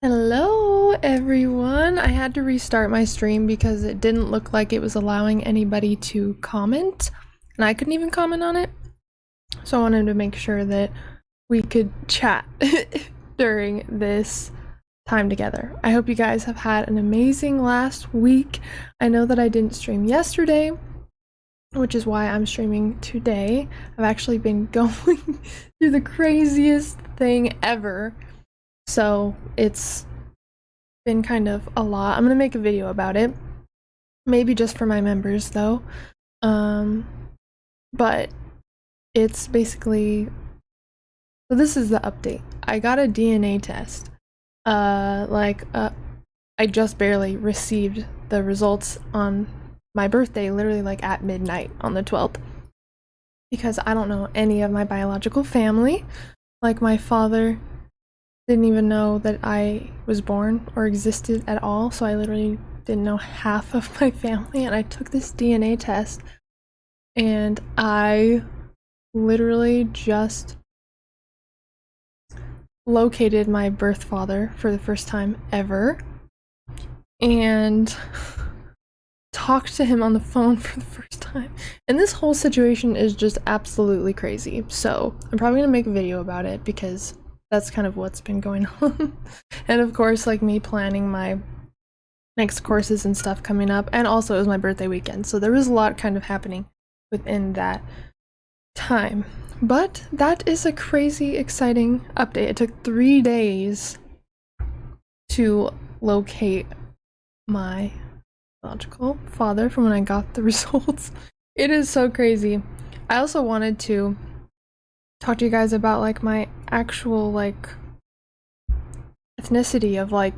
Hello everyone! I had to restart my stream because it didn't look like it was allowing anybody to comment, and I couldn't even comment on it. So I wanted to make sure that we could chat during this time together. I hope you guys have had an amazing last week. I know that I didn't stream yesterday, which is why I'm streaming today. I've actually been going through the craziest thing ever. So it's been kind of a lot. I'm gonna make a video about it, maybe just for my members though. But it's basically, so this is the update. I got a DNA test. I just barely received the results on my birthday, literally like at midnight on the 12th, because I don't know any of my biological family. Like, my father didn't even know that I was born or existed at all, so I literally didn't know half of my family, and I took this DNA test and I literally just located my birth father for the first time ever and talked to him on the phone for the first time. And this whole situation is just absolutely crazy, so I'm probably gonna make a video about it because that's kind of what's been going on. And of course, like, me planning my next courses and stuff coming up, and also it was my birthday weekend, so there was a lot kind of happening within that time. But that is a crazy exciting update. It took 3 days to locate my biological father from when I got the results. It is so crazy. I also wanted to talk to you guys about like my actual like ethnicity of like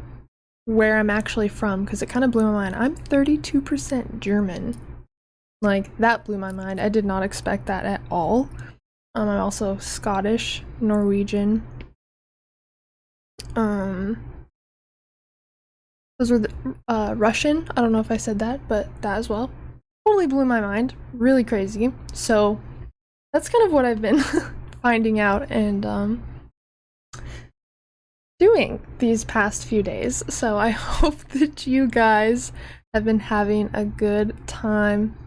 where I'm actually from, because it kind of blew my mind. I'm 32% German. Like, that blew my mind. I did not expect that at all. I'm also Scottish, Norwegian. Those were the Russian. I don't know if I said that, but that as well. Totally blew my mind. Really crazy. So that's kind of what I've been finding out and doing these past few days. So I hope that you guys have been having a good time.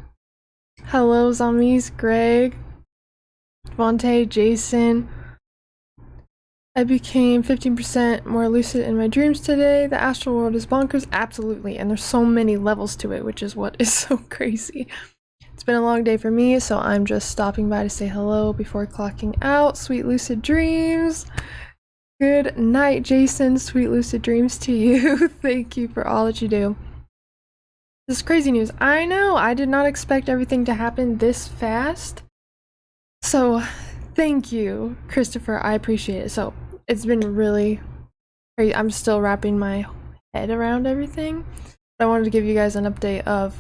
Hello Zombies, Greg, Vontae, Jason. I became 15% more lucid in my dreams today. The astral world is bonkers. Absolutely. And there's so many levels to it, which is what is so crazy. It's been a long day for me, so I'm just stopping by to say hello before clocking out. Sweet lucid dreams. Good night, Jason. Sweet lucid dreams to you. Thank you for all that you do. This is crazy news. I know. I did not expect everything to happen this fast. So thank you, Christopher. I appreciate it. So it's been really crazy. I'm still wrapping my head around everything. But I wanted to give you guys an update of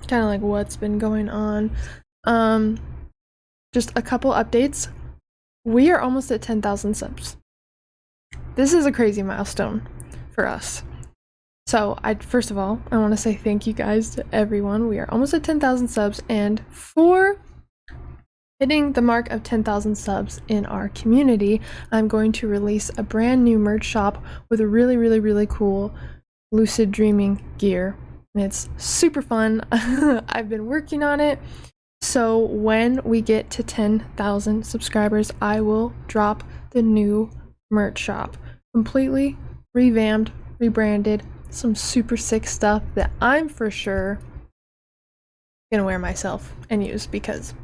kind of like what's been going on. Just a couple updates. We are almost at 10,000 subs. This is a crazy milestone for us. So first of all, I want to say thank you guys to everyone. We are almost at 10,000 subs, and for hitting the mark of 10,000 subs in our community, I'm going to release a brand new merch shop with a really cool lucid dreaming gear. And it's super fun. I've been working on it. So when we get to 10,000 subscribers, I will drop the new merch shop. Completely revamped, rebranded, some super sick stuff that I'm for sure gonna wear myself and use because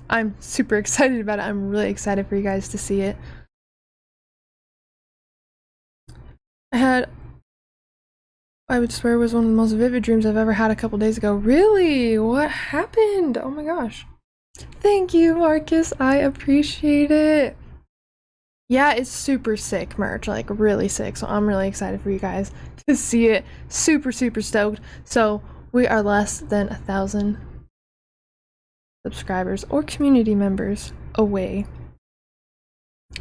I'm super excited about it. I'm really excited for you guys to see it. I would swear it was one of the most vivid dreams I've ever had a couple days ago. Really? What happened? Oh my gosh. Thank you, Marcus. I appreciate it. Yeah, it's super sick merch, like really sick. So I'm really excited for you guys to see it. Super stoked. So we are less than 1,000 subscribers or community members away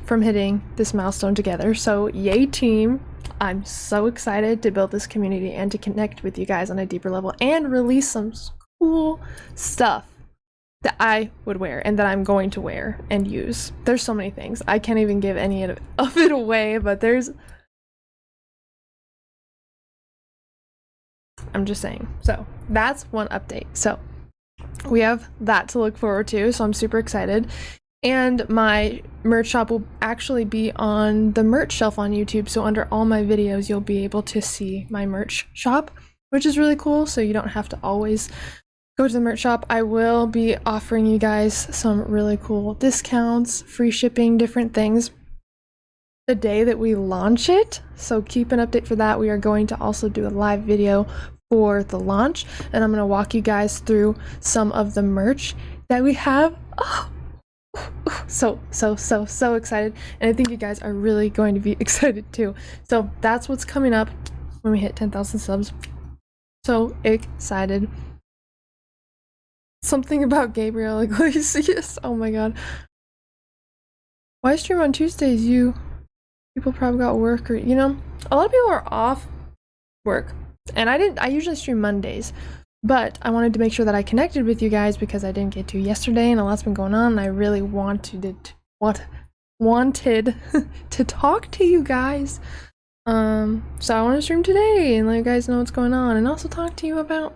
from hitting this milestone together. So yay team. I'm so excited to build this community and to connect with you guys on a deeper level and release some cool stuff that I would wear and that I'm going to wear and use. There's so many things. I can't even give any of it away, but there's I'm just saying. So that's one update. So we have that to look forward to. So I'm super excited. And my merch shop will actually be on the merch shelf on YouTube. So under all my videos, you'll be able to see my merch shop, which is really cool. So you don't have to always go to the merch shop. I will be offering you guys some really cool discounts, free shipping, different things the day that we launch it. So keep an update for that. We are going to also do a live video for the launch, and I'm going to walk you guys through some of the merch that we have. Oh, so excited, and I think you guys are really going to be excited too. So that's what's coming up when we hit 10,000 subs. So excited. Something about Gabriel Iglesias. Oh my god. Why stream on Tuesdays? People probably got work, or you know, a lot of people are off work, and I usually stream Mondays, but I wanted to make sure that I connected with you guys because I didn't get to yesterday, and a lot's been going on, and I really wanted to talk to you guys. So I want to stream today and let you guys know what's going on, and also talk to you about,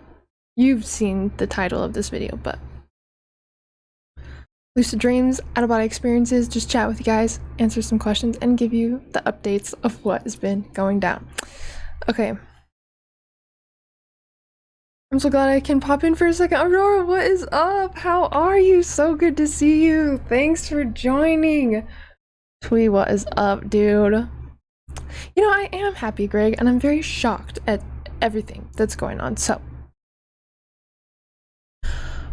you've seen the title of this video, but Lucid Dreams Out-of-Body Experiences, just chat with you guys, answer some questions, and give you the updates of what has been going down. Okay. I'm so glad I can pop in for a second. Aurora, what is up? How are you? So good to see you. Thanks for joining. Twee, what is up, dude? You know, I am happy, Greg, and I'm very shocked at everything that's going on. So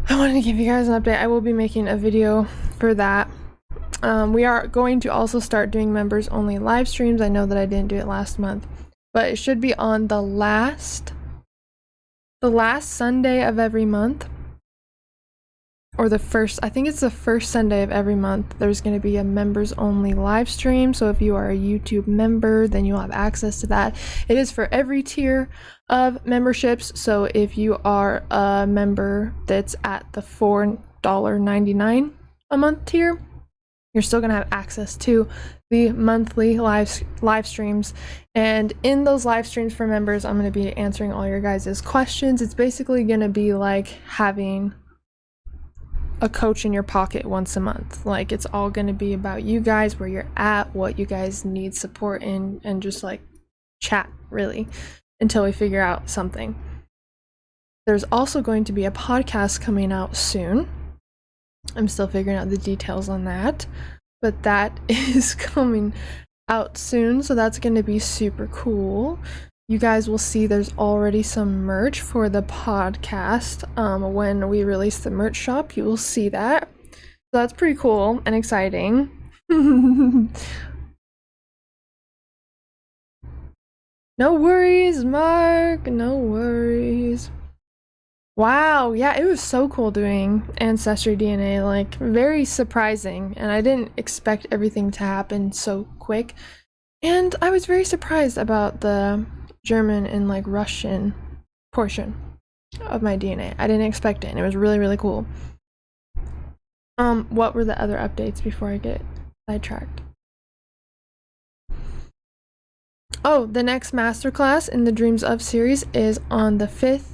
I wanted to give you guys an update. I will be making a video for that. We are going to also start doing members only live streams. I know that I didn't do it last month, but it should be on the last Sunday of every month, or the first, I think it's the first Sunday of every month. There's going to be a members only live stream. So if you are a YouTube member, then you'll have access to that. It is for every tier of memberships. So if you are a member that's at the $4.99 a month tier, you're still going to have access to the monthly live streams. And in those live streams for members, I'm going to be answering all your guys' questions. It's basically going to be like having a coach in your pocket once a month. Like, it's all going to be about you guys, where you're at, what you guys need support in, and just like chat really until we figure out something. There's also going to be a podcast coming out soon. I'm still figuring out the details on that, but that is coming out soon, so that's going to be super cool. You guys will see there's already some merch for the podcast. When we release the merch shop, you will see that. So that's pretty cool and exciting. No worries, Mark. No worries. Wow, yeah, it was so cool doing Ancestry DNA, like very surprising, and I didn't expect everything to happen so quick. And I was very surprised about the German and like Russian portion of my DNA. I didn't expect it, and it was really, really cool. What were the other updates before I get sidetracked? Oh, the next masterclass in the Dreams Of series is on the 5th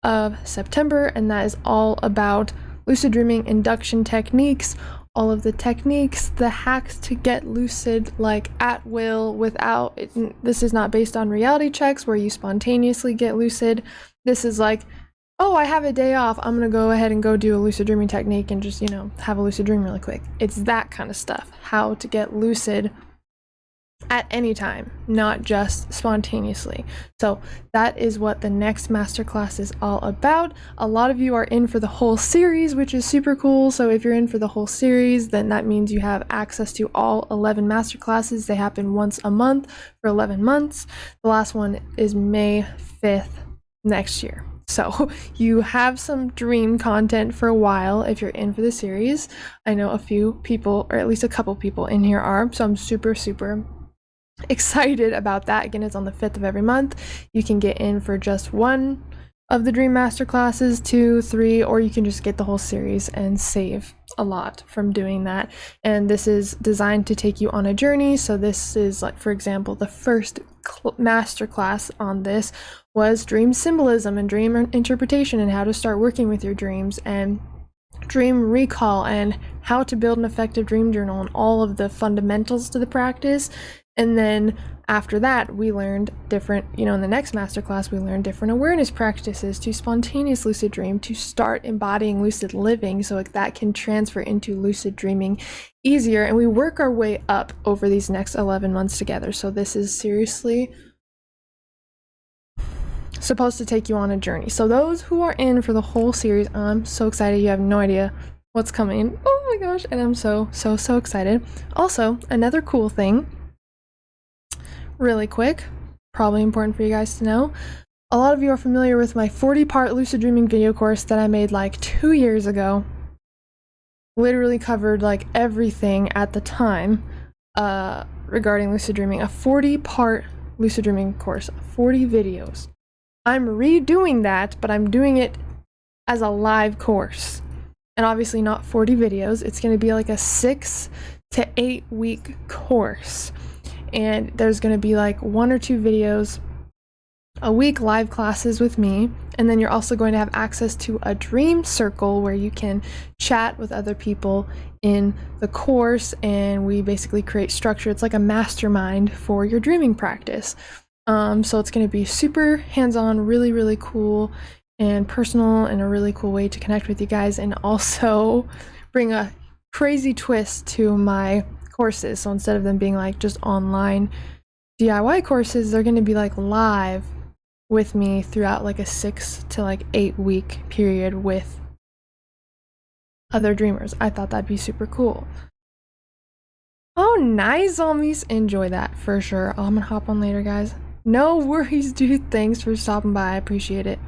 of September, and that is all about lucid dreaming induction techniques, all of the techniques, the hacks to get lucid like at will without it. This is not based on reality checks where you spontaneously get lucid. This is like, oh, I have a day off, I'm gonna go ahead and go do a lucid dreaming technique and just, you know, have a lucid dream really quick. It's that kind of stuff, how to get lucid at any time, not just spontaneously. So that is what the next masterclass is all about. A lot of you are in for the whole series, which is super cool. So if you're in for the whole series, then that means you have access to all 11 masterclasses. They happen once a month for 11 months. The last one is May 5th next year. So you have some dream content for a while if you're in for the series. I know a few people, or at least a couple people in here are, so I'm super excited about that. Again, it's on the 5th of every month. You can get in for just one of the Dream Masterclasses, 2, 3, or you can just get the whole series and save a lot from doing that. And this is designed to take you on a journey. So this is, like, for example, the first masterclass on this was dream symbolism and dream interpretation and how to start working with your dreams and dream recall and how to build an effective dream journal and all of the fundamentals to the practice. And then after that, we learned different, in the next masterclass, we learned different awareness practices to spontaneous lucid dream, to start embodying lucid living so that can transfer into lucid dreaming easier. And we work our way up over these next 11 months together. So this is seriously supposed to take you on a journey. So those who are in for the whole series, I'm so excited. You have no idea what's coming. Oh my gosh. And I'm so excited. Also, another cool thing, really quick, probably important for you guys to know. A lot of you are familiar with my 40-part lucid dreaming video course that I made like 2 years ago. Literally covered like everything at the time regarding lucid dreaming. A 40-part lucid dreaming course, 40 videos. I'm redoing that, but I'm doing it as a live course. And obviously not 40 videos. It's going to be like a 6 to 8 week course. And there's going to be like 1 or 2 videos a week, live classes with me. And then you're also going to have access to a dream circle where you can chat with other people in the course. And we basically create structure. It's like a mastermind for your dreaming practice. So it's going to be super hands-on, really, really cool and personal, and a really cool way to connect with you guys, and also bring a crazy twist to my courses. So instead of them being like just online DIY courses, they're going to be like live with me throughout like a 6 to like 8 week period with other dreamers. I thought that'd be super cool. Oh, nice, zombies. Enjoy that for sure. I'm gonna hop on later, guys. No worries, dude. Thanks for stopping by. I appreciate it.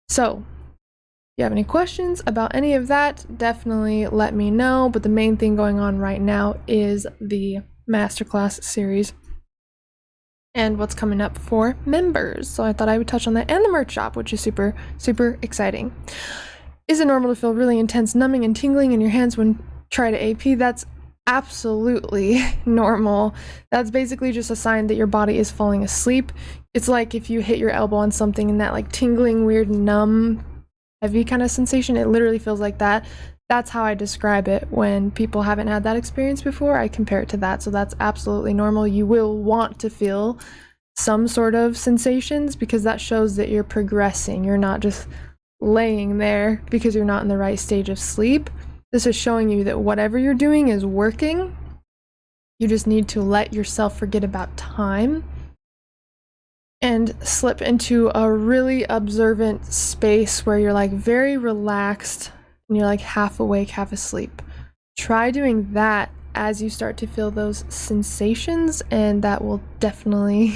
So, if you have any questions about any of that, definitely let me know. But the main thing going on right now is the masterclass series and what's coming up for members. So I thought I would touch on that, and the merch shop, which is super, super exciting. Is it normal to feel really intense numbing and tingling in your hands when try to AP? That's absolutely normal. That's basically just a sign that your body is falling asleep. It's like if you hit your elbow on something and that like tingling, weird, numb, heavy kind of sensation, it literally feels like that. That's how I describe it when people haven't had that experience before. I compare it to that. So that's absolutely normal. You will want to feel some sort of sensations because that shows that you're progressing. You're not just laying there because you're not in the right stage of sleep. This is showing you that whatever you're doing is working. You just need to let yourself forget about time and slip into a really observant space where you're like very relaxed and you're like half awake, half asleep. Try doing that as you start to feel those sensations, and that will definitely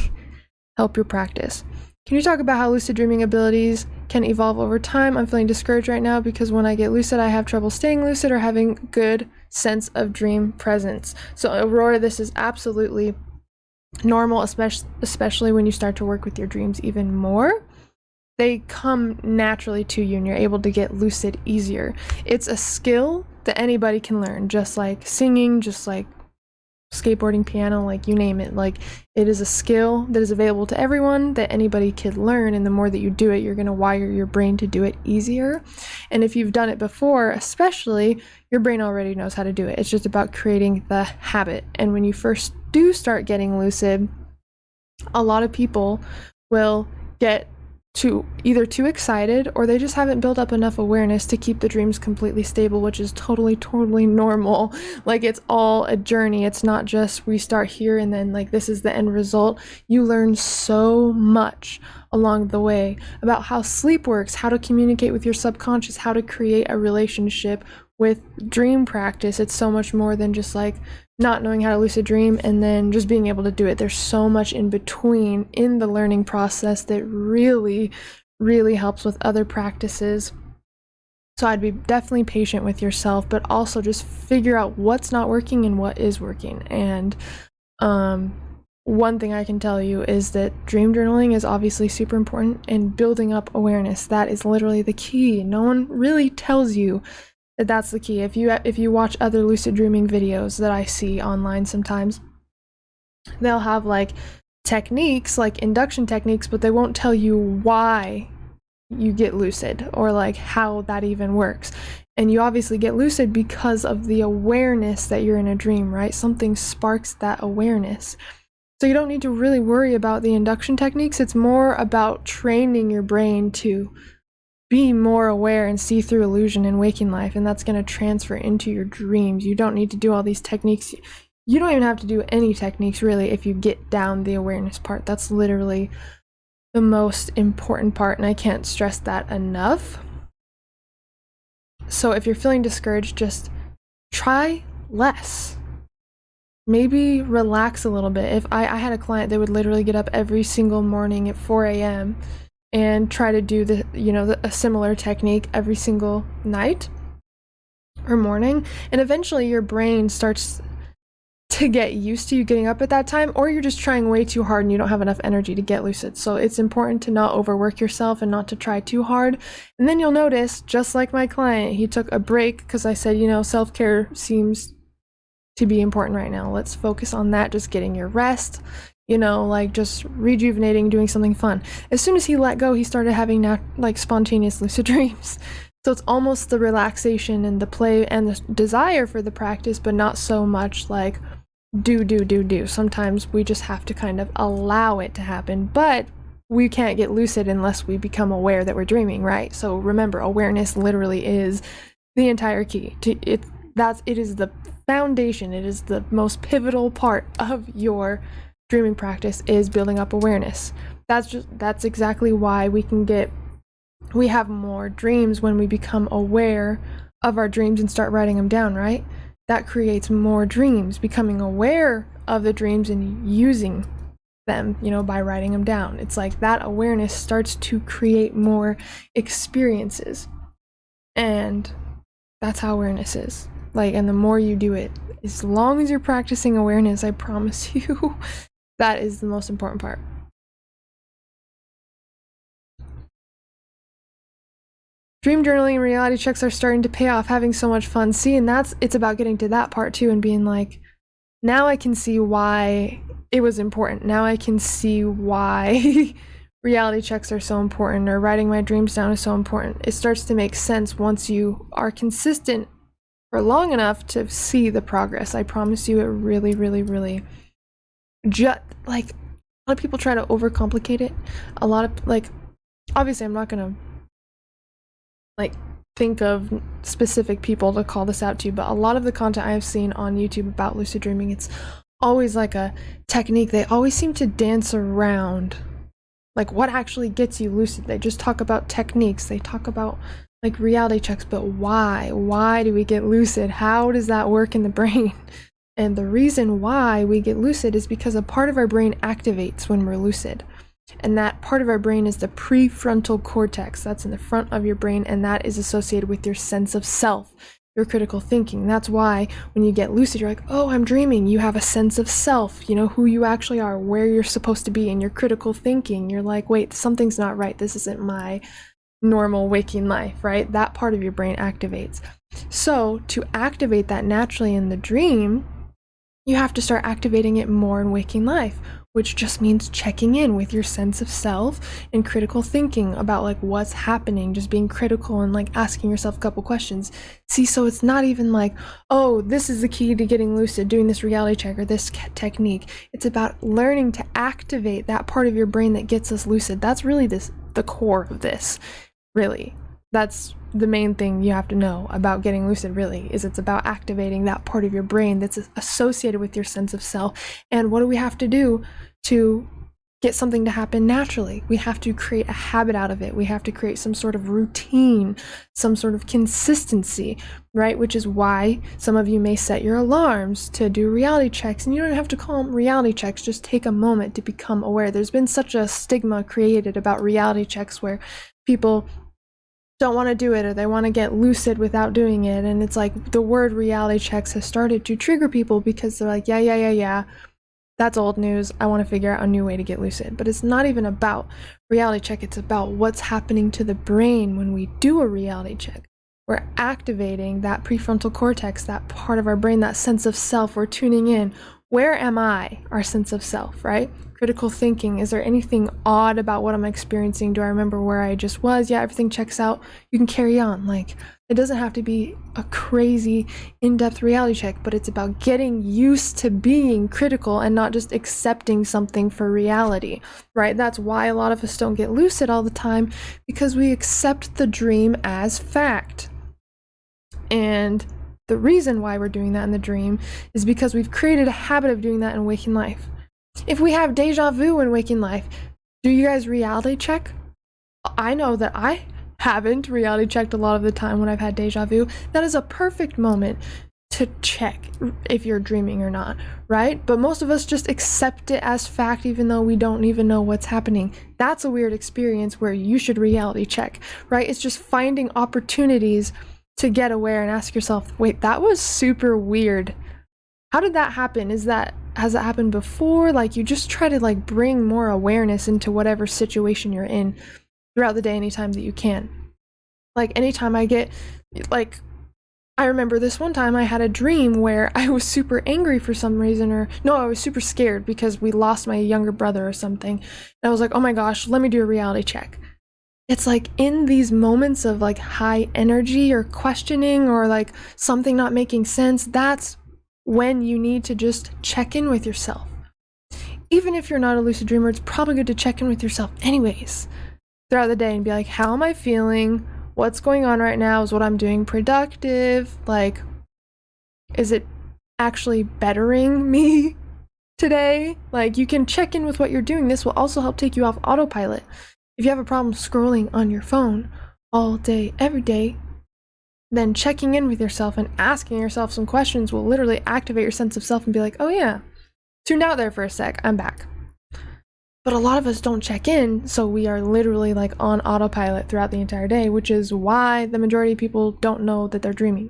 help your practice. Can you talk about how lucid dreaming abilities can evolve over time? I'm feeling discouraged right now because when I get lucid, I have trouble staying lucid or having good sense of dream presence. So Aurora, this is absolutely normal, especially when you start to work with your dreams even more. They come naturally to you and you're able to get lucid easier. It's a skill that anybody can learn, just like singing, just like skateboarding, piano, like you name it. Like it is a skill that is available to everyone that anybody could learn, and the more that you do it, you're going to wire your brain to do it easier. And if you've done it before, especially, your brain already knows how to do it. It's just about creating the habit. And when you first do start getting lucid, a lot of people will get either too excited or they just haven't built up enough awareness to keep the dreams completely stable, which is totally normal. Like it's all a journey. It's not just we start here and then like this is the end result. You learn so much along the way about how sleep works, how to communicate with your subconscious, how to create a relationship with dream practice. It's so much more than just like not knowing how to lucid dream and then just being able to do it. There's so much in between in the learning process that really helps with other practices. So I'd be definitely patient with yourself, but also just figure out what's not working and what is working. And one thing I can tell you is that dream journaling is obviously super important, and building up awareness, that is literally the key. No one really tells you that that's the key. If you watch other lucid dreaming videos that I see online sometimes, they'll have like techniques, like induction techniques, but they won't tell you why you get lucid or like how that even works. And you obviously get lucid because of the awareness that you're in a dream, right? Something sparks that awareness. So you don't need to really worry about the induction techniques. It's more about training your brain to be more aware and see through illusion in waking life, and that's going to transfer into your dreams. You don't need to do all these techniques. You don't even have to do any techniques really if you get down the awareness part. That's literally the most important part, and I can't stress that enough. So if you're feeling discouraged, just try less. Maybe relax a little bit. If I had a client that would literally get up every single morning at 4 a.m. and try to do a similar technique every single night or morning, and eventually your brain starts to get used to you getting up at that time, or you're just trying way too hard and you don't have enough energy to get lucid. So it's important to not overwork yourself and not to try too hard. And then you'll notice, just like my client, he took a break because I said, self-care seems to be important right now. Let's focus on that, just getting your rest, like just rejuvenating, doing something fun. As soon as he let go, he started having spontaneous lucid dreams. So it's almost the relaxation and the play and the desire for the practice, but not so much like do. Sometimes we just have to kind of allow it to happen, but we can't get lucid unless we become aware that we're dreaming, right? So remember, awareness literally is the entire key to it. It is the foundation. It is the most pivotal part of your dreaming practice, is building up awareness. That's exactly why we have more dreams when we become aware of our dreams and start writing them down, right? That creates more dreams, becoming aware of the dreams and using them, by writing them down. It's like that awareness starts to create more experiences. And that's how awareness is. And the more you do it, as long as you're practicing awareness, I promise you, that is the most important part. Dream journaling and reality checks are starting to pay off, having so much fun. See, and it's about getting to that part too and being like, now I can see why it was important. Now I can see why reality checks are so important, or writing my dreams down is so important. It starts to make sense once you are consistent for long enough to see the progress. I promise you, it really, really, really a lot of people try to overcomplicate it. A lot of obviously I'm not gonna think of specific people to call this out to, but a lot of the content I have seen on YouTube about lucid dreaming, it's always like a technique. They always seem to dance around what actually gets you lucid. They just talk about techniques. They talk about reality checks, but why do we get lucid? How does that work in the brain? And the reason why we get lucid is because a part of our brain activates when we're lucid. And that part of our brain is the prefrontal cortex. That's in the front of your brain, and that is associated with your sense of self, your critical thinking. That's why when you get lucid, you're like, oh, I'm dreaming. You have a sense of self, who you actually are, where you're supposed to be in your critical thinking. You're like, wait, something's not right. This isn't my normal waking life, right? That part of your brain activates. So to activate that naturally in the dream, you have to start activating it more in waking life, which just means checking in with your sense of self and critical thinking about what's happening, just being critical and asking yourself a couple questions. See, so it's not even oh, this is the key to getting lucid, doing this reality check or this technique. It's about learning to activate that part of your brain that gets us lucid. That's really the core of this, really. That's the main thing you have to know about getting lucid, really, is it's about activating that part of your brain that's associated with your sense of self. And what do we have to do to get something to happen naturally? We have to create a habit out of it. We have to create some sort of routine, some sort of consistency, right? Which is why some of you may set your alarms to do reality checks, and you don't have to call them reality checks. Just take a moment to become aware. There's been such a stigma created about reality checks where people don't want to do it, or they want to get lucid without doing it. And it's the word reality checks has started to trigger people because they're like, yeah, that's old news. I want to figure out a new way to get lucid. But it's not even about reality check. It's about what's happening to the brain when we do a reality check. We're activating that prefrontal cortex, that part of our brain, that sense of self. We're tuning in. Where am I? Our sense of self, right? Critical thinking. Is there anything odd about what I'm experiencing? Do I remember where I just was? Yeah, everything checks out. You can carry on. Like, it doesn't have to be a crazy in-depth reality check, but it's about getting used to being critical and not just accepting something for reality, right? That's why a lot of us don't get lucid all the time, because we accept the dream as fact. And the reason why we're doing that in the dream is because we've created a habit of doing that in waking life. If we have deja vu in waking life, do you guys reality check? I know that I haven't reality checked a lot of the time when I've had deja vu. That is a perfect moment to check if you're dreaming or not, right? But most of us just accept it as fact even though we don't even know what's happening. That's a weird experience where you should reality check, right? It's just finding opportunities to get aware and ask yourself, wait, that was super weird. How did that happen? Has that happened before? Like, you just try to like bring more awareness into whatever situation you're in throughout the day, anytime that you can. Like, anytime I get, like, I remember this one time I had a dream where I was super angry for some reason, or no, I was super scared because we lost my younger brother or something. And I was like, oh my gosh, let me do a reality check. It's like in these moments of like high energy or questioning or like something not making sense, that's when you need to just check in with yourself. Even if you're not a lucid dreamer, it's probably good to check in with yourself anyways throughout the day and be like, how am I feeling? What's going on right now? Is what I'm doing productive? Like, is it actually bettering me today? Like, you can check in with what you're doing. This will also help take you off autopilot. If you have a problem scrolling on your phone all day, every day, then checking in with yourself and asking yourself some questions will literally activate your sense of self and be like, oh yeah, tuned out there for a sec, I'm back. But a lot of us don't check in, so we are literally like on autopilot throughout the entire day, which is why the majority of people don't know that they're dreaming,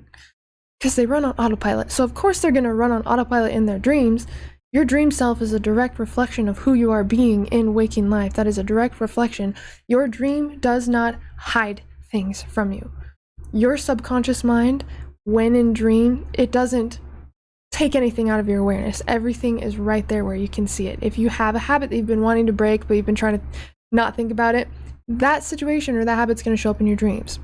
because they run on autopilot. So of course they're going to run on autopilot in their dreams. Your dream self is a direct reflection of who you are being in waking life. That is a direct reflection. Your dream does not hide things from you. Your subconscious mind, when in dream, it doesn't take anything out of your awareness. Everything is right there where you can see it. If you have a habit that you've been wanting to break, but you've been trying to not think about it, that situation or that habit's going to show up in your dreams.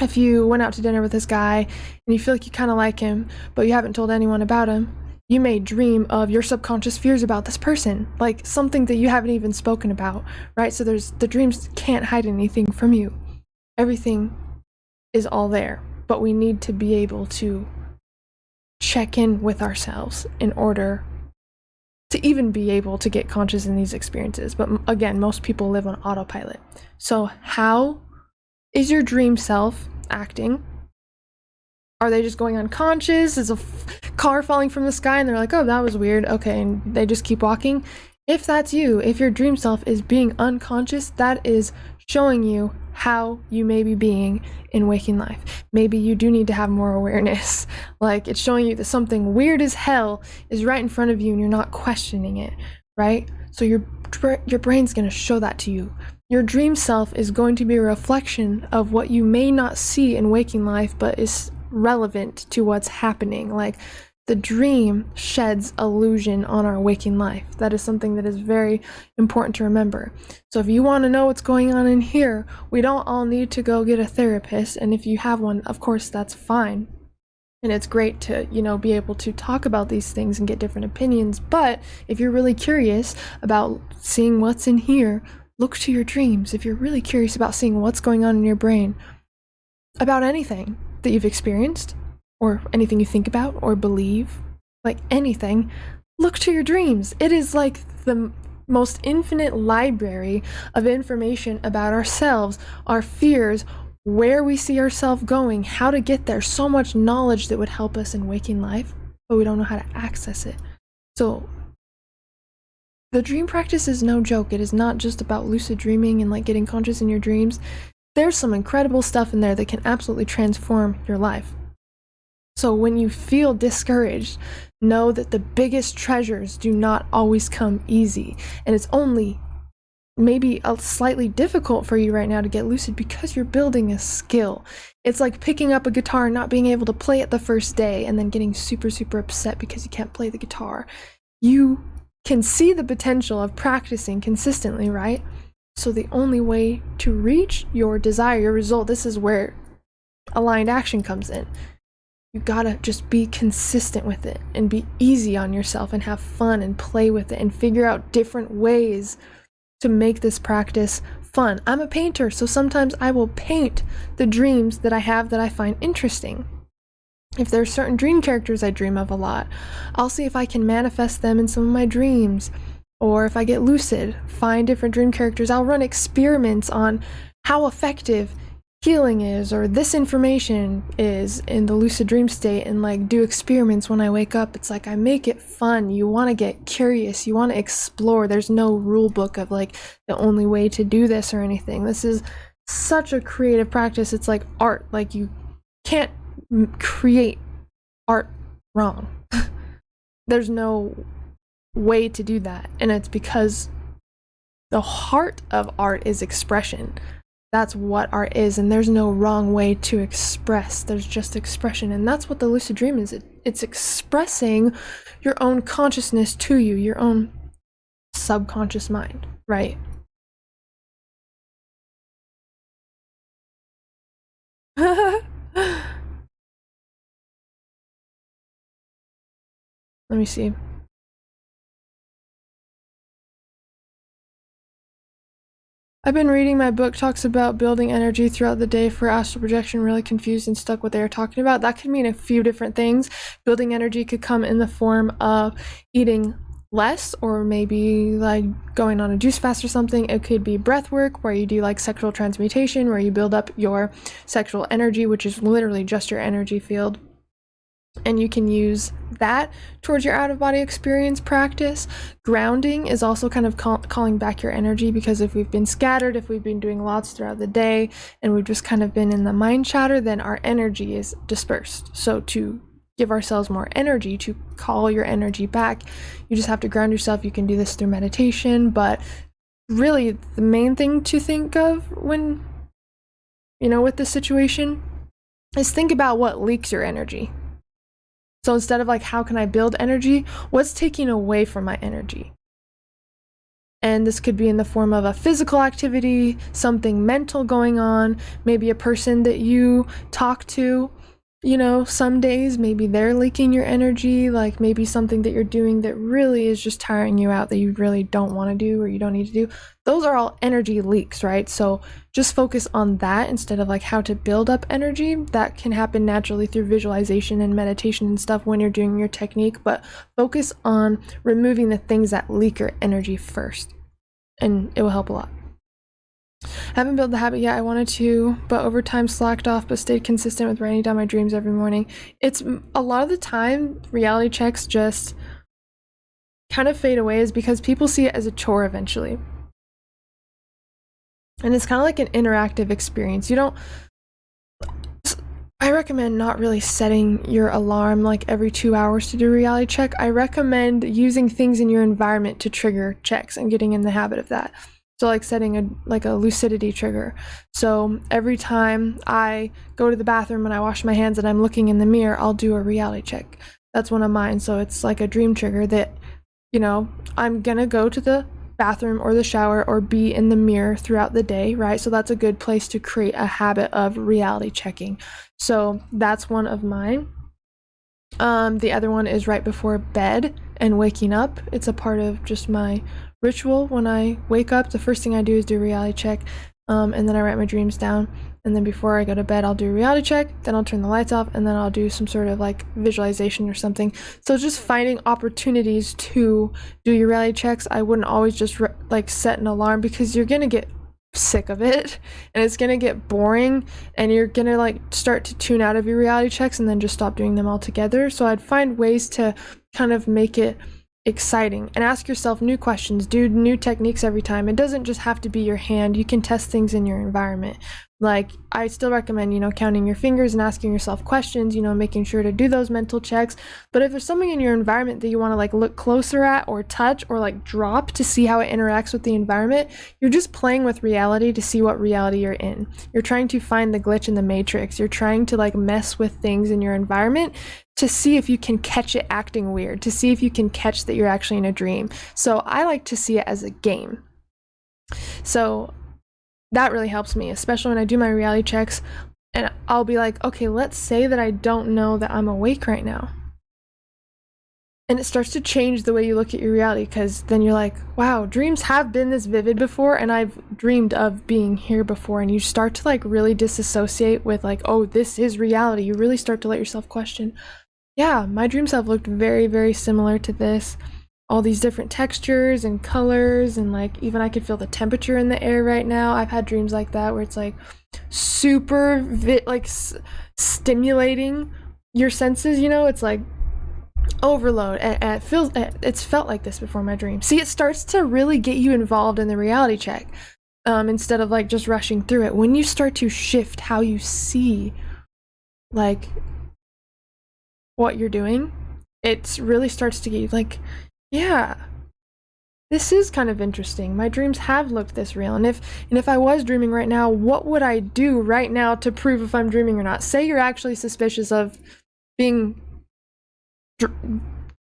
If you went out to dinner with this guy and you feel like you kind of like him, but you haven't told anyone about him, you may dream of your subconscious fears about this person, like something that you haven't even spoken about, right? So the dreams can't hide anything from you. Everything is all there, but we need to be able to check in with ourselves in order to even be able to get conscious in these experiences. But again, most people live on autopilot. So how is your dream self acting? Are they just going unconscious? Is a car falling from the sky and they're like, oh, that was weird, okay, and they just keep walking? If that's you, if your dream self is being unconscious, that is showing you how you may be being in waking life. Maybe you do need to have more awareness. Like, it's showing you that something weird as hell is right in front of you and you're not questioning it, right? So your brain's going to show that to you. Your dream self is going to be a reflection of what you may not see in waking life, but is relevant to what's happening. Like, the dream sheds illusion on our waking life. That is something that is very important to remember. So if you want to know what's going on in here, we don't all need to go get a therapist. And if you have one, of course, that's fine. And it's great to, be able to talk about these things and get different opinions. But if you're really curious about seeing what's in here, look to your dreams. If you're really curious about seeing what's going on in your brain, about anything that you've experienced, or anything you think about or believe, like anything, look to your dreams. It is like the most infinite library of information about ourselves, our fears, where we see ourselves going, how to get there. So much knowledge that would help us in waking life, but we don't know how to access it. So the dream practice is no joke. It is not just about lucid dreaming and like getting conscious in your dreams. There's some incredible stuff in there that can absolutely transform your life. So when you feel discouraged, know that the biggest treasures do not always come easy, and it's only maybe slightly difficult for you right now to get lucid because you're building a skill. It's like picking up a guitar and not being able to play it the first day and then getting super upset because you can't play the guitar. You can see the potential of practicing consistently, right? So the only way to reach your desire, your result, this is where aligned action comes in. You gotta just be consistent with it and be easy on yourself and have fun and play with it and figure out different ways to make this practice fun. I'm a painter, so sometimes I will paint the dreams that I have that I find interesting. If there are certain dream characters I dream of a lot, I'll see if I can manifest them in some of my dreams. Or if I get lucid, find different dream characters. I'll run experiments on how effective healing is, or this information is in the lucid dream state, and like do experiments when I wake up. It's like I make it fun. You want to get curious, you want to explore. There's no rule book of like the only way to do this or anything. This is such a creative practice. It's like art. Like you can't create art wrong. There's no way to do that, and it's because the heart of art is expression. That's what art is, and there's no wrong way to express. There's just expression, and that's what the lucid dream is. It's expressing your own consciousness to you, your own subconscious mind, right? Let me see. I've been reading my book, talks about building energy throughout the day for astral projection, really confused and stuck what they are talking about. That could mean a few different things. Building energy could come in the form of eating less, or maybe like going on a juice fast or something. It could be breath work, where you do like sexual transmutation, where you build up your sexual energy, which is literally just your energy field. And you can use that towards your out-of-body experience practice. Grounding is also kind of calling back your energy, because if we've been scattered, if we've been doing lots throughout the day, and we've just kind of been in the mind chatter, then our energy is dispersed. So to give ourselves more energy, to call your energy back, you just have to ground yourself. You can do this through meditation, but really the main thing to think of when, with this situation, is think about what leaks your energy. So instead of like, how can I build energy? What's taking away from my energy? And this could be in the form of a physical activity, something mental going on, maybe a person that you talk to, some days, maybe they're leaking your energy, like maybe something that you're doing that really is just tiring you out, that you really don't want to do or you don't need to do. Those are all energy leaks, right? So just focus on that instead of like how to build up energy. That can happen naturally through visualization and meditation and stuff when you're doing your technique, but focus on removing the things that leak your energy first, and it will help a lot. I haven't built the habit yet. I wanted to, but over time slacked off, but stayed consistent with writing down my dreams every morning. It's a lot of the time reality checks just kind of fade away, is because people see it as a chore eventually. And it's kind of like an interactive experience. I recommend not really setting your alarm like every 2 hours to do a reality check. I recommend using things in your environment to trigger checks and getting in the habit of that. So like setting a lucidity trigger. So every time I go to the bathroom and I wash my hands and I'm looking in the mirror, I'll do a reality check. That's one of mine. So it's like a dream trigger that, I'm gonna go to the bathroom or the shower or be in the mirror throughout the day, right? So that's a good place to create a habit of reality checking. So that's one of mine. The other one is right before bed and waking up. It's a part of just my ritual. When I wake up, the first thing I do is do a reality check, and then I write my dreams down, and then before I go to bed I'll do a reality check, then I'll turn the lights off, and then I'll do some sort of like visualization or something. So just finding opportunities to do your reality checks. I wouldn't always just like set an alarm, because you're gonna get sick of it and it's gonna get boring, and you're gonna like start to tune out of your reality checks and then just stop doing them altogether. So I'd find ways to kind of make it exciting and ask yourself new questions, do new techniques every time. It doesn't just have to be your hand. You can test things in your environment, Like, I still recommend, you know, counting your fingers and asking yourself questions, you know, making sure to do those mental checks. But if there's something in your environment that you want to like look closer at or touch or like drop to see how it interacts with the environment, you're just playing with reality to see what reality you're in. You're trying to find the glitch in the matrix. You're trying to like mess with things in your environment to see if you can catch it acting weird, to see if you can catch that you're actually in a dream. So I like to see it as a game. So that really helps me, especially when I do my reality checks and I'll be like, okay, let's say that I don't know that I'm awake right now. And it starts to change the way you look at your reality, because then you're like, wow, dreams have been this vivid before and I've dreamed of being here before. And you start to like really disassociate with like, oh, this is reality. You really start to let yourself question, yeah, my dreams have looked very, very similar to this. All these different textures and colors, and like even I could feel the temperature in the air right now. I've had dreams like that where it's like super stimulating your senses, you know. It's like overload, and it's felt like this before my dream. See, it starts to really get you involved in the reality check, instead of like just rushing through it. When you start to shift how you see like what you're doing, it really starts to get you like, yeah, this is kind of interesting. My dreams have looked this real. And if I was dreaming right now, what would I do right now to prove if I'm dreaming or not? Say you're actually suspicious of say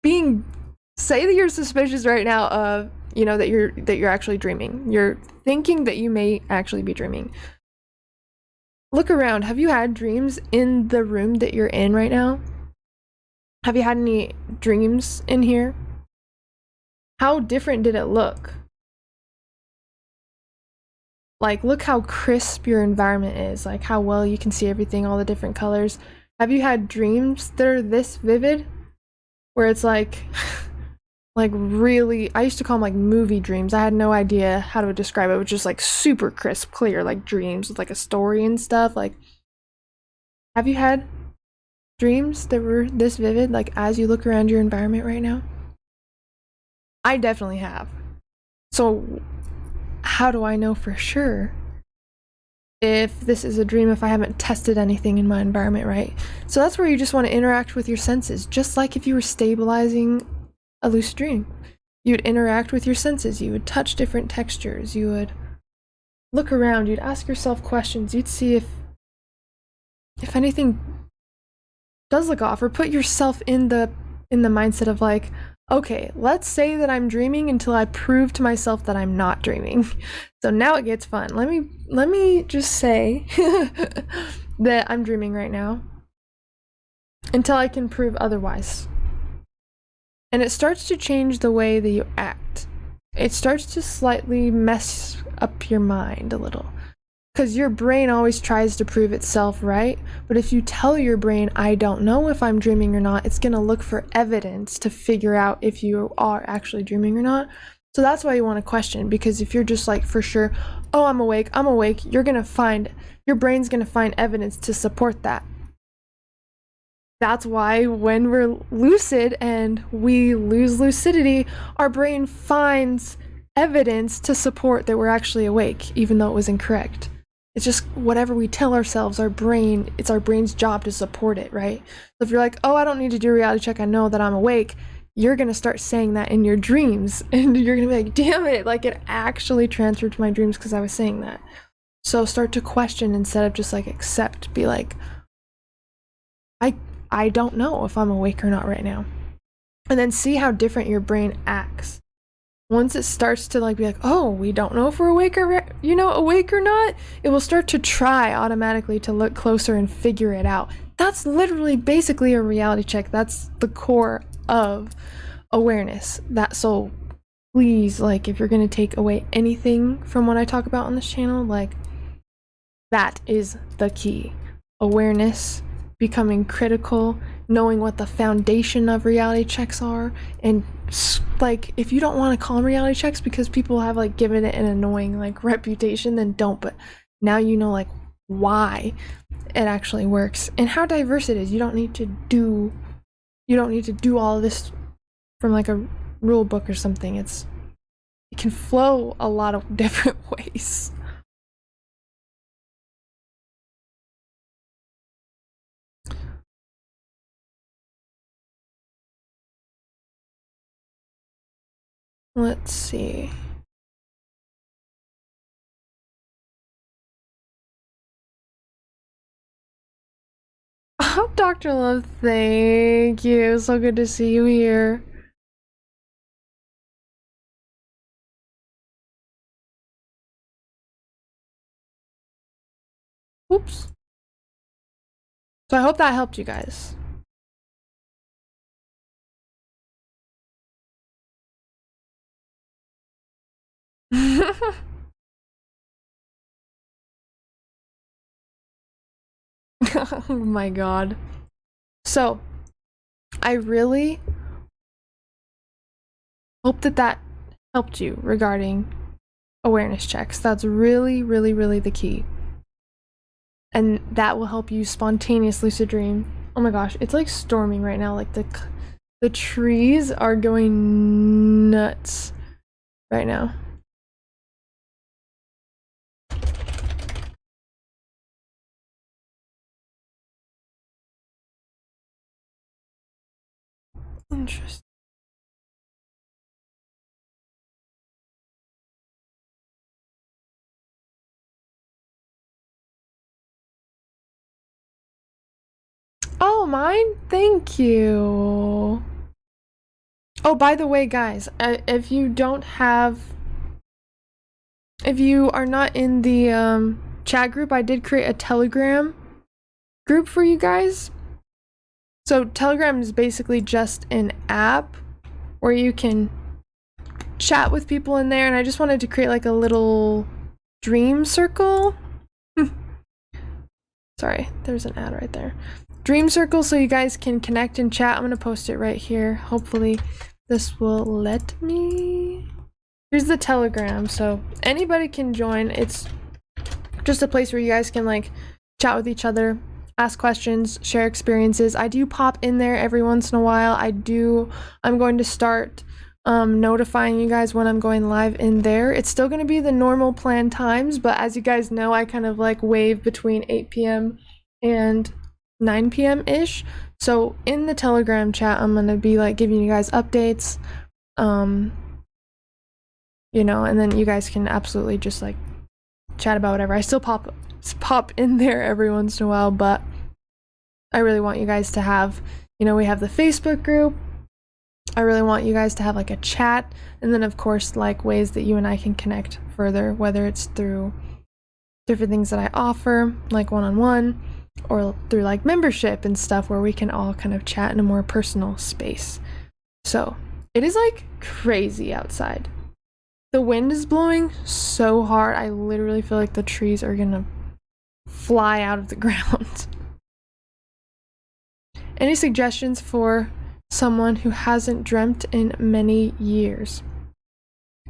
that you're suspicious right now of, you know, that you're actually dreaming. You're thinking that you may actually be dreaming. Look around. Have you had dreams in the room that you're in right now? Have you had any dreams in here? How different did it look? Like, look how crisp your environment is, like how well you can see everything, all the different colors. Have you had dreams that are this vivid? Where it's like, like really, I used to call them like movie dreams. I had no idea how to describe it. It was just like super crisp, clear, like dreams with like a story and stuff. Like, have you had dreams that were this vivid, like as you look around your environment right now? I definitely have. So how do I know for sure if this is a dream if I haven't tested anything in my environment, right? So that's where you just want to interact with your senses, just like if you were stabilizing a lucid dream. You would interact with your senses, you would touch different textures, you would look around, you'd ask yourself questions, you'd see if anything does look off, or put yourself in the mindset of like, okay, let's say that I'm dreaming until I prove to myself that I'm not dreaming. So now it gets fun. Let me just say that I'm dreaming right now until I can prove otherwise. And it starts to change the way that you act. It starts to slightly mess up your mind a little. Because your brain always tries to prove itself right, but if you tell your brain, I don't know if I'm dreaming or not, it's going to look for evidence to figure out if you are actually dreaming or not. So that's why you want to question, because if you're just like for sure, oh, I'm awake, your brain's going to find evidence to support that. That's why when we're lucid and we lose lucidity, our brain finds evidence to support that we're actually awake, even though it was incorrect. It's just whatever we tell ourselves, it's our brain's job to support it, right? So if you're like, oh, I don't need to do a reality check, I know that I'm awake, you're going to start saying that in your dreams. And you're going to be like, damn it, like it actually transferred to my dreams because I was saying that. So start to question instead of just like accept. Be like, I don't know if I'm awake or not right now. And then see how different your brain acts. Once it starts to like be like, oh, we don't know if we're awake or not, it will start to try automatically to look closer and figure it out. That's literally basically a reality check. That's the core of awareness. So please, like, if you're going to take away anything from what I talk about on this channel, like, that is the key. Awareness, becoming critical, knowing what the foundation of reality checks are, and like, if you don't want to call them reality checks because people have like given it an annoying like reputation, then don't. But now you know like why it actually works and how diverse it is. You don't need to do all of this from like a rule book or something. It can flow a lot of different ways. Let's see. Oh, Dr. Love, thank you. So good to see you here. Oops. So I hope that helped you guys. Oh my god. So, I really hope that that helped you regarding awareness checks. That's really, really, really the key. And that will help you spontaneously lucid dream. Oh my gosh, it's like storming right now. Like the trees are going nuts right now. Interesting. Oh, mine? Thank you. Oh, by the way, guys, if you are not in the chat group, I did create a Telegram group for you guys. So Telegram is basically just an app where you can chat with people in there, and I just wanted to create like a little dream circle. Sorry, there's an ad right there. Dream circle so you guys can connect and chat. I'm gonna post it right here. Hopefully this will let me. Here's the Telegram, so anybody can join. It's just a place where you guys can like chat with each other, ask questions, share experiences. I do pop in there every once in a while. I'm going to start notifying you guys when I'm going live in there. It's still going to be the normal planned times, but as you guys know, I kind of like wave between 8 p.m. and 9 p.m. ish. So in the Telegram chat, I'm going to be like giving you guys updates, you know, and then you guys can absolutely just like chat about whatever. I still pop in there every once in a while, but I really want you guys to have, you know, we have the Facebook group. I really want you guys to have like a chat, and then of course like ways that you and I can connect further, whether it's through different things that I offer, like one-on-one, or through like membership and stuff where we can all kind of chat in a more personal space. So it is like crazy outside. The wind is blowing so hard, I literally feel like the trees are gonna fly out of the ground. Any suggestions for someone who hasn't dreamt in many years?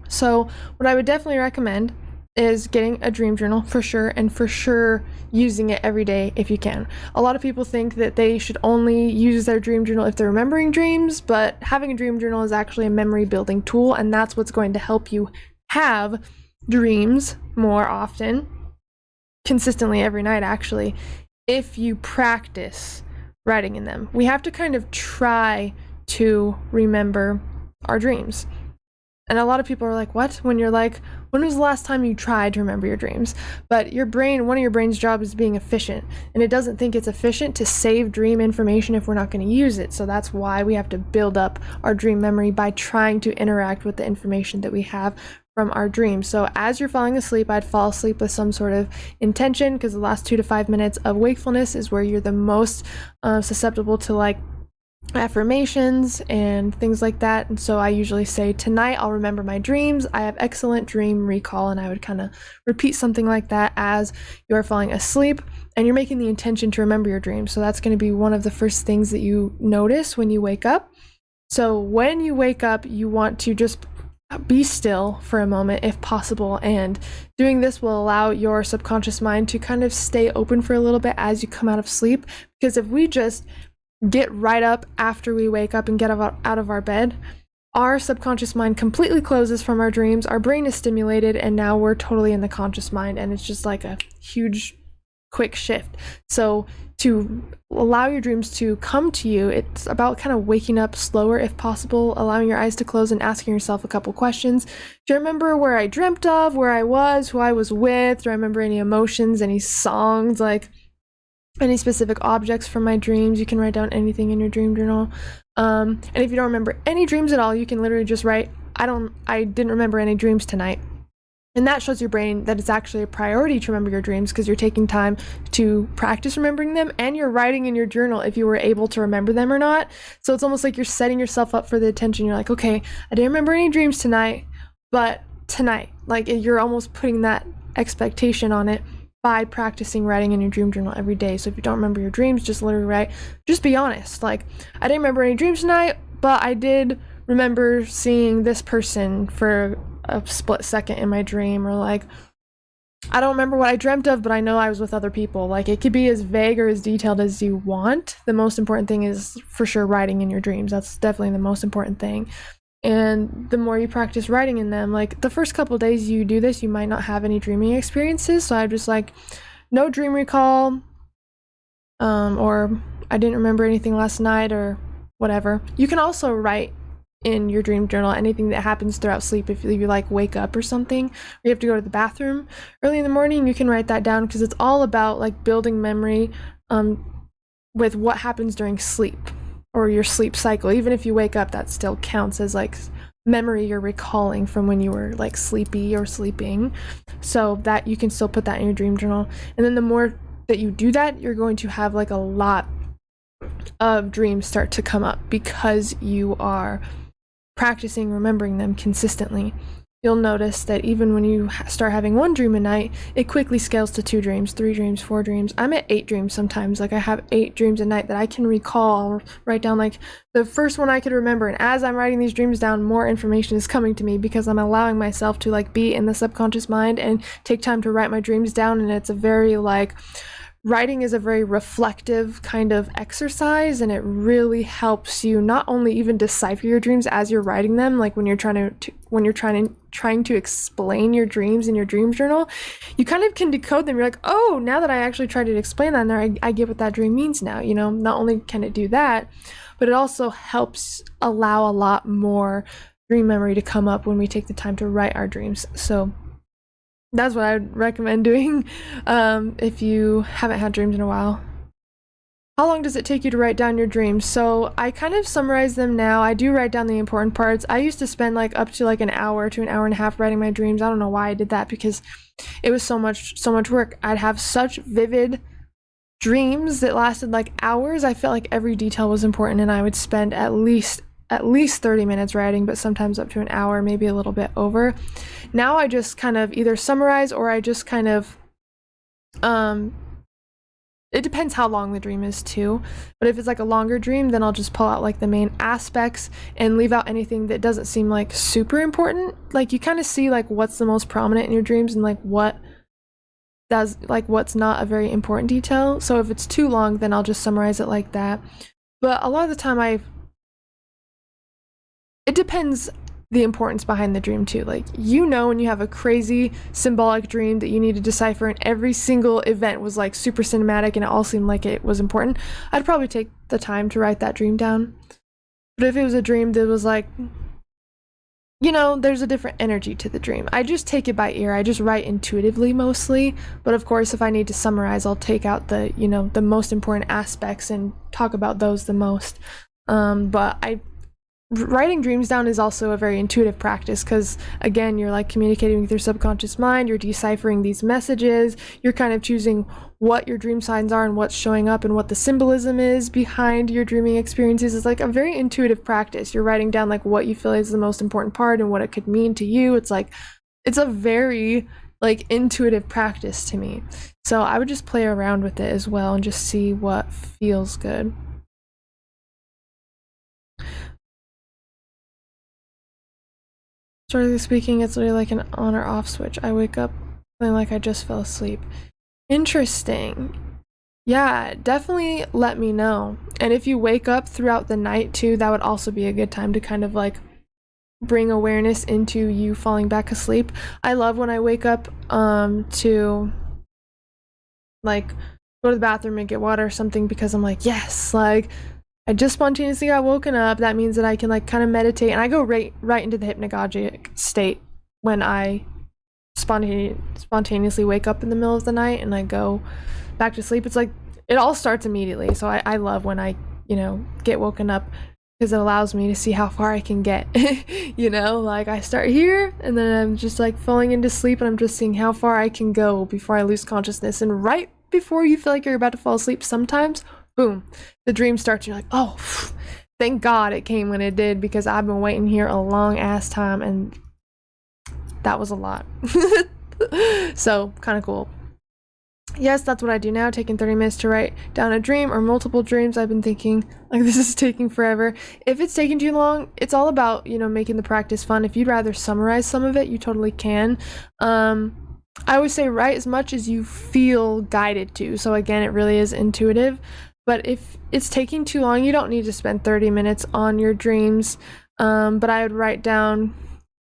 So what I would definitely recommend is getting a dream journal for sure, and for sure using it every day if you can. A lot of people think that they should only use their dream journal if they're remembering dreams, but having a dream journal is actually a memory building tool, and that's what's going to help you have dreams more often, consistently every night actually, if you practice writing in them. We have to kind of try to remember our dreams. And a lot of people are like, what? When you're like, when was the last time you tried to remember your dreams? But your brain, one of your brain's job is being efficient, and it doesn't think it's efficient to save dream information if we're not going to use it. So that's why we have to build up our dream memory by trying to interact with the information that we have from our dreams. So as you're falling asleep, I'd fall asleep with some sort of intention, because the last 2 to 5 minutes of wakefulness is where you're the most susceptible to like affirmations and things like that. And so I usually say, tonight I'll remember my dreams. I have excellent dream recall, and I would kind of repeat something like that as you're falling asleep, and you're making the intention to remember your dreams. So that's going to be one of the first things that you notice when you wake up. So when you wake up, you want to just be still for a moment if possible, and doing this will allow your subconscious mind to kind of stay open for a little bit as you come out of sleep. Because if we just get right up after we wake up and get out of our bed, our subconscious mind completely closes from our dreams, our brain is stimulated, and now we're totally in the conscious mind, and it's just like a huge quick shift. So to allow your dreams to come to you, it's about kind of waking up slower if possible, allowing your eyes to close and asking yourself a couple questions. Do you remember where I dreamt of, where I was, who I was with? Do I remember any emotions, any songs, like any specific objects from my dreams? You can write down anything in your dream journal. And if you don't remember any dreams at all, you can literally just write, I didn't remember any dreams tonight. And that shows your brain that it's actually a priority to remember your dreams, because you're taking time to practice remembering them, and you're writing in your journal if you were able to remember them or not. So it's almost like you're setting yourself up for the attention. You're like, okay, I didn't remember any dreams tonight, but tonight, like you're almost putting that expectation on it by practicing writing in your dream journal every day. So if you don't remember your dreams, just literally write, just be honest. Like, I didn't remember any dreams tonight, but I did remember seeing this person for a split second in my dream. Or like, I don't remember what I dreamt of, but I know I was with other people. Like, it could be as vague or as detailed as you want. The most important thing is for sure writing in your dreams. That's definitely the most important thing. And the more you practice writing in them, like the first couple days you do this, you might not have any dreaming experiences. So I'm just like, no dream recall, or I didn't remember anything last night, or whatever. You can also write in your dream journal anything that happens throughout sleep. If you like wake up or something, or you have to go to the bathroom early in the morning, you can write that down, because it's all about like building memory with what happens during sleep or your sleep cycle. Even if you wake up, that still counts as like memory you're recalling from when you were like sleepy or sleeping. So that you can still put that in your dream journal. And then the more that you do that, you're going to have like a lot of dreams start to come up, because you are practicing remembering them consistently. You'll notice that even when you start having one dream a night, it quickly scales to 2 dreams, 3 dreams, 4 dreams. I'm at 8 dreams sometimes. Like, I have 8 dreams a night that I can recall or write down, like the first one I could remember. And as I'm writing these dreams down, more information is coming to me, because I'm allowing myself to like be in the subconscious mind and take time to write my dreams down. And it's a very like, writing is a very reflective kind of exercise, and it really helps you not only even decipher your dreams as you're writing them, like when you're trying to explain your dreams in your dream journal, you kind of can decode them. You're like, oh, now that I actually tried to explain that in there, I get what that dream means now. You know, not only can it do that, but it also helps allow a lot more dream memory to come up when we take the time to write our dreams. So that's what I would recommend doing if you haven't had dreams in a while. How long does it take you to write down your dreams? So I kind of summarize them now. I do write down the important parts. I used to spend like up to like an hour to an hour and a half writing my dreams. I don't know why I did that, because it was so much work. I'd have such vivid dreams that lasted like hours. I felt like every detail was important, and I would spend at least 30 minutes writing, but sometimes up to an hour, maybe a little bit over. Now I just kind of either summarize, or I just kind of, it depends how long the dream is too. But if it's like a longer dream, then I'll just pull out like the main aspects and leave out anything that doesn't seem like super important. Like, you kind of see like what's the most prominent in your dreams, and like what's not a very important detail. So if it's too long, then I'll just summarize it like that. But a lot of the time it depends the importance behind the dream too. Like, you know, when you have a crazy symbolic dream that you need to decipher, and every single event was like super cinematic and it all seemed like it was important, I'd probably take the time to write that dream down. But if it was a dream that was like, you know, there's a different energy to the dream, I just take it by ear. I just write intuitively mostly. But of course, if I need to summarize, I'll take out the, you know, the most important aspects and talk about those the most. Writing dreams down is also a very intuitive practice, because again, you're like communicating with your subconscious mind, you're deciphering these messages, you're kind of choosing what your dream signs are and what's showing up and what the symbolism is behind your dreaming experiences. It's like a very intuitive practice. You're writing down like what you feel is the most important part and what it could mean to you. It's like, it's a very like intuitive practice to me. So I would just play around with it as well and just see what feels good. Starting speaking, it's literally like an on or off switch. I wake up feeling like I just fell asleep. Interesting. Yeah, definitely let me know. And if you wake up throughout the night too, that would also be a good time to kind of like bring awareness into you falling back asleep. I love when I wake up to like go to the bathroom and get water or something, because I'm like, yes, like I just spontaneously got woken up. That means that I can like kind of meditate, and I go right into the hypnagogic state when I spontaneously wake up in the middle of the night and I go back to sleep. It's like it all starts immediately. So I love when I, you know, get woken up, because it allows me to see how far I can get. You know, like I start here and then I'm just like falling into sleep, and I'm just seeing how far I can go before I lose consciousness. And right before you feel like you're about to fall asleep, sometimes, boom, the dream starts. You're like, oh, thank God it came when it did, because I've been waiting here a long ass time, and that was a lot. So kind of cool. Yes, that's what I do now, taking 30 minutes to write down a dream or multiple dreams. I've been thinking, like, this is taking forever. If it's taking too long, it's all about, you know, making the practice fun. If you'd rather summarize some of it, you totally can. I always say write as much as you feel guided to. So again, it really is intuitive. But if it's taking too long, you don't need to spend 30 minutes on your dreams. But I would write down,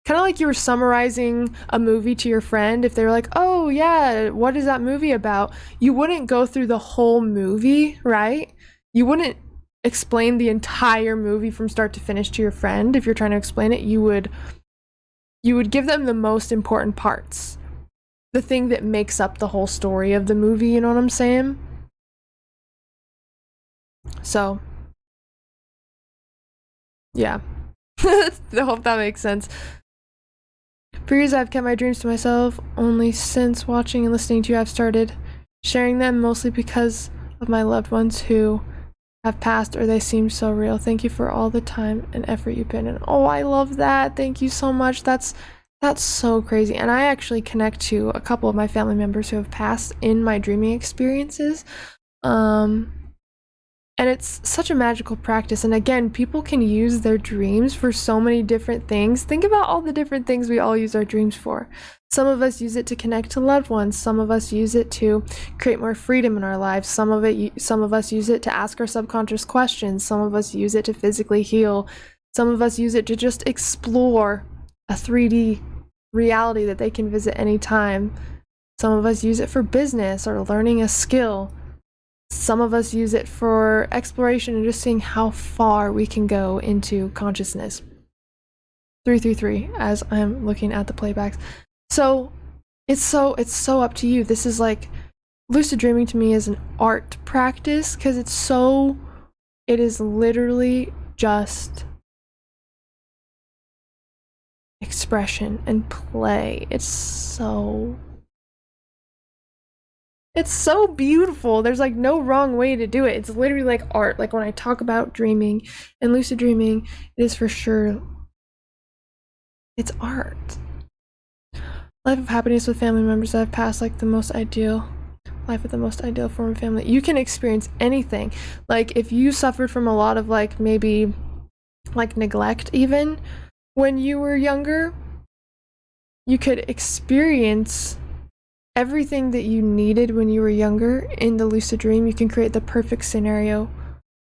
kind of like you were summarizing a movie to your friend. If they were like, oh yeah, what is that movie about? You wouldn't go through the whole movie, right? You wouldn't explain the entire movie from start to finish to your friend. If you're trying to explain it, you would give them the most important parts, the thing that makes up the whole story of the movie, you know what I'm saying? So yeah. I hope that makes sense. For years, I've kept my dreams to myself. Only since watching and listening to you, I've started sharing them, mostly because of my loved ones who have passed, or they seem so real. Thank you for all the time and effort you put in. Oh, I love that. Thank you so much. That's so crazy. And I actually connect to a couple of my family members who have passed in my dreaming experiences. And it's such a magical practice. And again, people can use their dreams for so many different things. Think about all the different things we all use our dreams for. Some of us use it to connect to loved ones. Some of us use it to create more freedom in our lives. Some of us use it to ask our subconscious questions. Some of us use it to physically heal. Some of us use it to just explore a 3D reality that they can visit anytime. Some of us use it for business or learning a skill. Some of us use it for exploration and just seeing how far we can go into consciousness. 333, as I'm looking at the playbacks. So it's so up to you. This is like, lucid dreaming to me is an art practice, because it is literally just expression and play. It's so beautiful. There's like no wrong way to do it. It's literally like art. Like when I talk about dreaming and lucid dreaming, it is for sure, it's art. Life of happiness with family members that have passed, like the most ideal life with the most ideal form of family. You can experience anything. Like if you suffered from a lot of like maybe like neglect even when you were younger, you could experience everything that you needed when you were younger in the lucid dream. You can create the perfect scenario,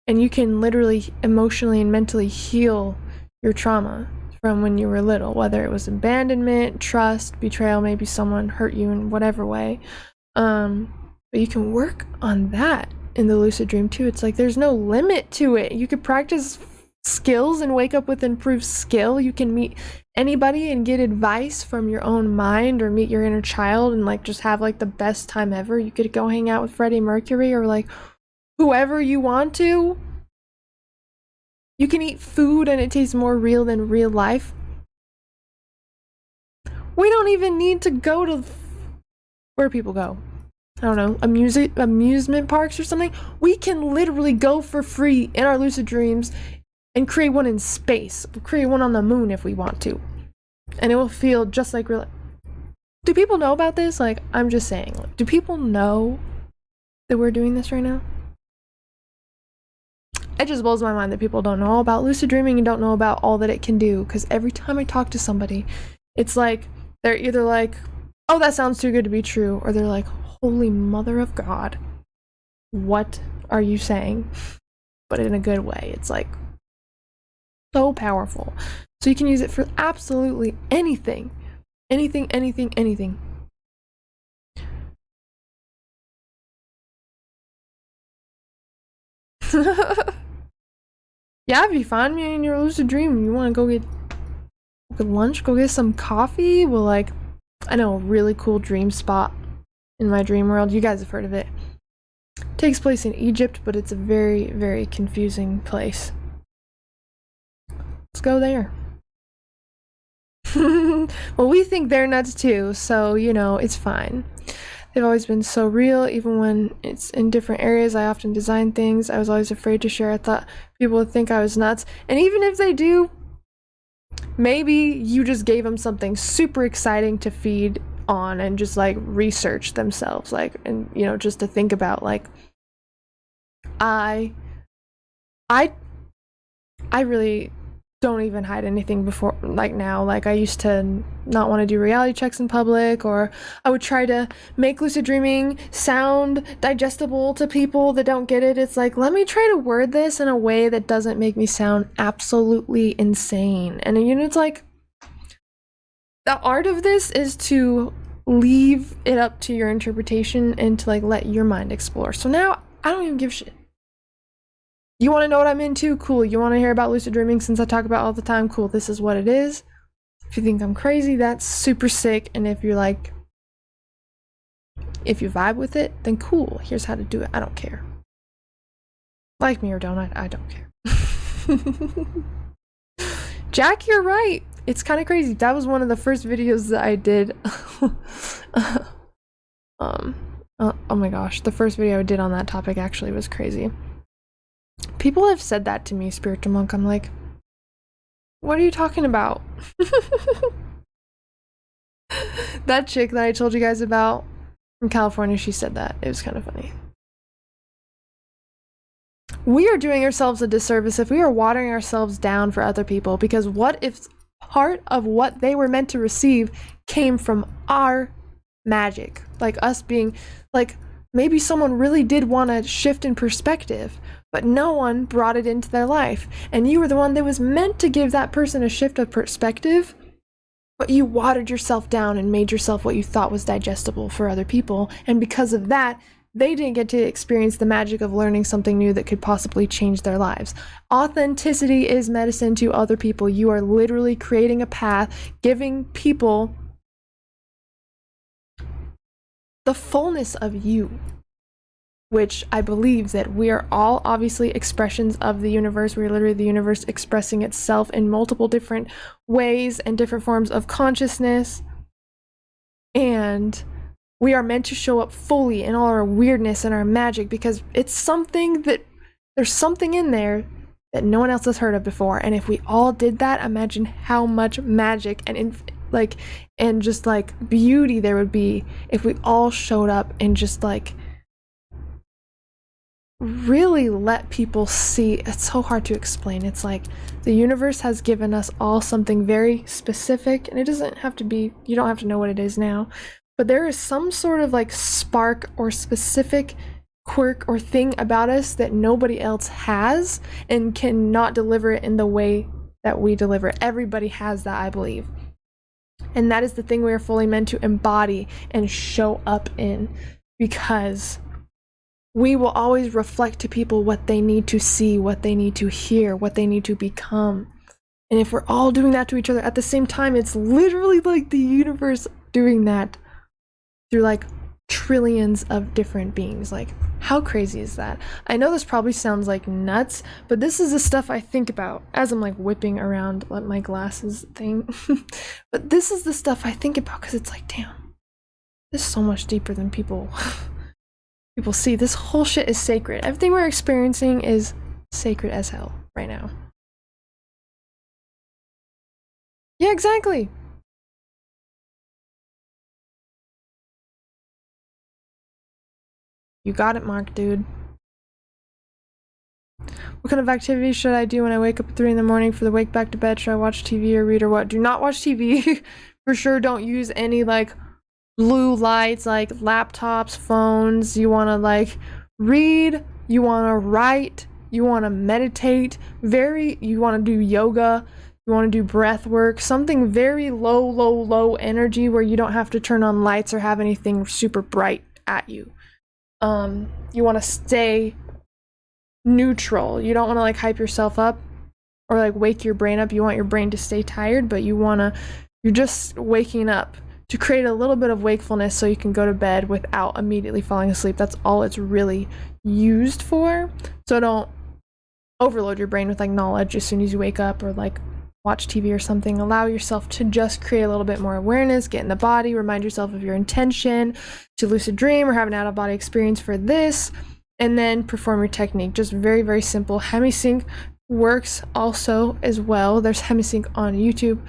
and you can literally emotionally and mentally heal your trauma from when you were little, whether it was abandonment, trust, betrayal, maybe someone hurt you in whatever way. But you can work on that in the lucid dream too. It's like there's no limit to it. You could practice skills and wake up with improved skill. You can meet anybody and get advice from your own mind, or meet your inner child and like just have like the best time ever. You could go hang out with Freddie Mercury or like whoever you want to. You can eat food and it tastes more real than real life. We don't even need to go to where people go. I don't know, amusement parks or something. We can literally go for free in our lucid dreams and create one in space. We'll create one on the moon if we want to. And it will feel just like real life. Do people know about this? Like, I'm just saying, like, do people know that we're doing this right now? It just blows my mind that people don't know all about lucid dreaming and don't know about all that it can do. Because every time I talk to somebody, it's like, they're either like, oh, that sounds too good to be true. Or they're like, holy mother of God, what are you saying? But in a good way. It's like, so powerful. So you can use it for absolutely anything. Anything. Yeah, if you find me in your lucid dream, you want to go get lunch, go get some coffee. Well, like, I know a really cool dream spot in my dream world. You guys have heard of it. It takes place in Egypt, but it's a very, very confusing place. Let's go there. Well, we think they're nuts too, so, you know, it's fine. They've always been so real, even when it's in different areas. I often design things I was always afraid to share. I thought people would think I was nuts. And even if they do, maybe you just gave them something super exciting to feed on and just like research themselves, like, and you know, just to think about. Like, I really don't even hide anything before, like now. Like, I used to not want to do reality checks in public, or I would try to make lucid dreaming sound digestible to people that don't get it. It's like, let me try to word this in a way that doesn't make me sound absolutely insane. And you know, it's like, the art of this is to leave it up to your interpretation and to like let your mind explore. So now I don't even give a shit. You want to know what I'm into? Cool. You want to hear about lucid dreaming since I talk about it all the time? Cool. This is what it is. If you think I'm crazy, that's super sick. And if you're like, if you vibe with it, then cool. Here's how to do it. I don't care. Like me or don't, I don't care. Jack, you're right. It's kind of crazy. That was one of the first videos that I did. Oh my gosh. The first video I did on that topic actually was crazy. People have said that to me, Spiritual Monk. I'm like, what are you talking about? That chick that I told you guys about from California, she said that. It was kind of funny. We are doing ourselves a disservice if we are watering ourselves down for other people, because what if part of what they were meant to receive came from our magic? Like us being, like, maybe someone really did want to shift in perspective, but no one brought it into their life. And you were the one that was meant to give that person a shift of perspective, but you watered yourself down and made yourself what you thought was digestible for other people. And because of that, they didn't get to experience the magic of learning something new that could possibly change their lives. Authenticity is medicine to other people. You are literally creating a path, giving people the fullness of you, which I believe that we are all obviously expressions of the universe. We're literally the universe expressing itself in multiple different ways and different forms of consciousness. And we are meant to show up fully in all our weirdness and our magic, because it's something that, there's something in there that no one else has heard of before. And if we all did that, imagine how much magic and and just like beauty there would be if we all showed up and just like really let people see. It's so hard to explain. It's like the universe has given us all something very specific, and it doesn't have to be, you don't have to know what it is now, but there is some sort of like spark or specific quirk or thing about us that nobody else has and cannot deliver it in the way that we deliver it. Everybody has that, I believe. And that is the thing we are fully meant to embody and show up in, because we will always reflect to people what they need to see, what they need to hear, what they need to become. And if we're all doing that to each other at the same time, it's literally like the universe doing that through like trillions of different beings. Like, how crazy is that? I know this probably sounds like nuts, but this is the stuff I think about as I'm like whipping around my glasses thing. But this is the stuff I think about, because it's like, damn, this is so much deeper than people see. This whole shit is sacred. Everything we're experiencing is sacred as hell right now. Yeah, exactly. You got it, Mark, dude. What kind of activities should I do when I wake up at 3 in the morning for the wake back to bed? Should I watch TV or read or what? Do not watch TV. For sure, don't use any like blue lights, like laptops, phones. You want to like read, you want to write, you want to meditate, you want to do yoga, you want to do breath work, something very low energy where you don't have to turn on lights or have anything super bright at you. You want to stay neutral. You don't want to like hype yourself up or like wake your brain up. You want your brain to stay tired, but you're just waking up to create a little bit of wakefulness so you can go to bed without immediately falling asleep. That's all it's really used for. So don't overload your brain with like knowledge as soon as you wake up or like watch TV or something. Allow yourself to just create a little bit more awareness, get in the body, remind yourself of your intention to lucid dream or have an out-of-body experience for this, and then perform your technique. Just very, very simple. Hemisync works also as well. There's Hemisync on YouTube.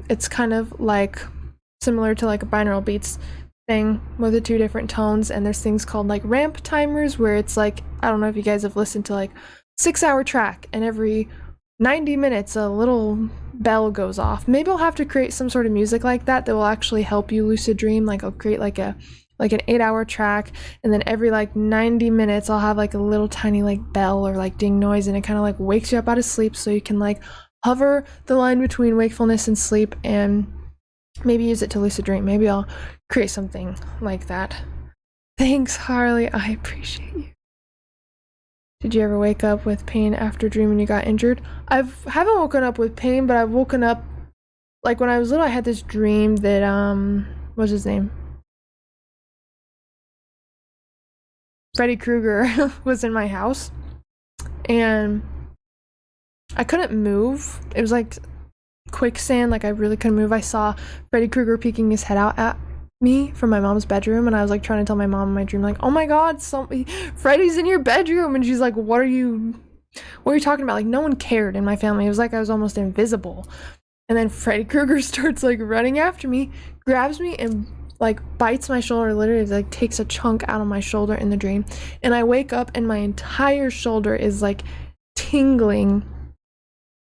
It's kind of like similar to like a binaural beats thing with the 2 different tones, and there's things called like ramp timers where it's like, I don't know if you guys have listened to like 6-hour track and every 90 minutes a little bell goes off. Maybe I'll have to create some sort of music like that will actually help you lucid dream. Like I'll create like an 8-hour track, and then every like 90 minutes I'll have like a little tiny like bell or like ding noise, and it kind of like wakes you up out of sleep so you can like hover the line between wakefulness and sleep and maybe use it to lucid dream. Maybe I'll create something like that. Thanks, Harley. I appreciate you. Did you ever wake up with pain after dreaming you got injured? I haven't woken up with pain, but I've woken up, like when I was little, I had this dream that, what's his name? Freddy Krueger was in my house, and I couldn't move. It was like quicksand, like I really couldn't move. I saw Freddy Krueger peeking his head out at me from my mom's bedroom, and I was like trying to tell my mom in my dream like, oh my god, Freddy's in your bedroom, and she's like, what are you talking about? Like no one cared in my family. It was like I was almost invisible. And then Freddy Krueger starts like running after me, grabs me and like bites my shoulder, literally like takes a chunk out of my shoulder in the dream, and I wake up and my entire shoulder is like tingling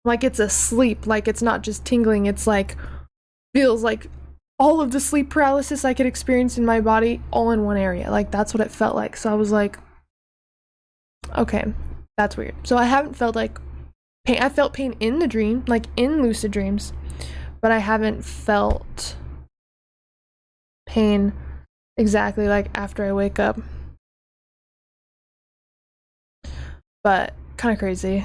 like it's asleep. Like it's not just tingling, it's like feels like all of the sleep paralysis I could experience in my body all in one area. Like that's what it felt like. So I was like, okay, that's weird. So I haven't felt like pain. I felt pain in the dream, like in lucid dreams, but I haven't felt pain exactly like after I wake up. But kind of crazy.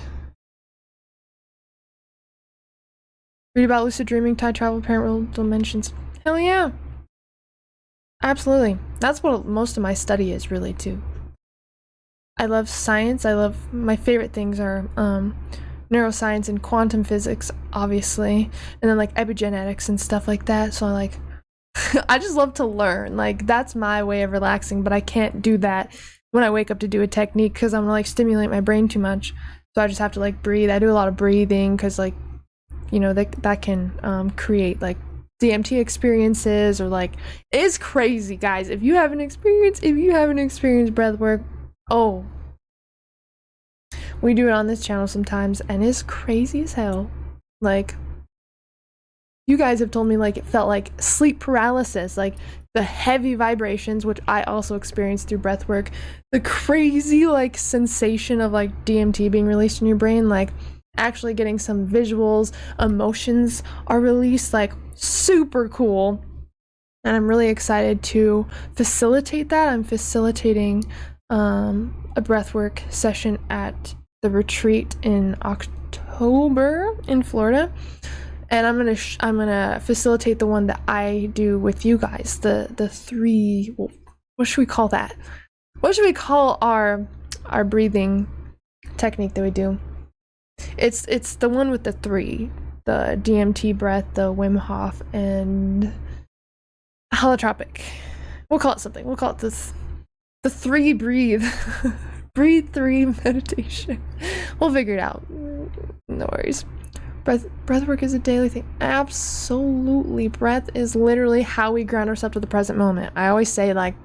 Read about lucid dreaming, time travel, parallel dimensions. Hell yeah. Absolutely. That's what most of my study is really too. I love science. My favorite things are neuroscience and quantum physics, obviously, and then like epigenetics and stuff like that. So like I just love to learn. Like that's my way of relaxing, but I can't do that when I wake up to do a technique because I'm gonna like stimulate my brain too much. So I just have to like breathe. I do a lot of breathing because like, you know, that can create like DMT experiences, or like, it's crazy, guys. If you haven't experienced breath work, oh, we do it on this channel sometimes and it's crazy as hell. Like you guys have told me like it felt like sleep paralysis, like the heavy vibrations, which I also experienced through breath work, the crazy like sensation of like DMT being released in your brain, like actually getting some visuals, emotions are released, like super cool. And I'm really excited to facilitate that. I'm facilitating a breathwork session at the retreat in October in Florida, and I'm gonna facilitate the one that I do with you guys. The 3. What should we call that? What should we call our breathing technique that we do? It's the one with the 3, the DMT breath, the Wim Hof, and holotropic. We'll call it something. We'll call it the 3 breathe. Breathe 3 meditation. We'll figure it out. No worries. Breath work is a daily thing. Absolutely. Breath is literally how we ground ourselves to the present moment. I always say like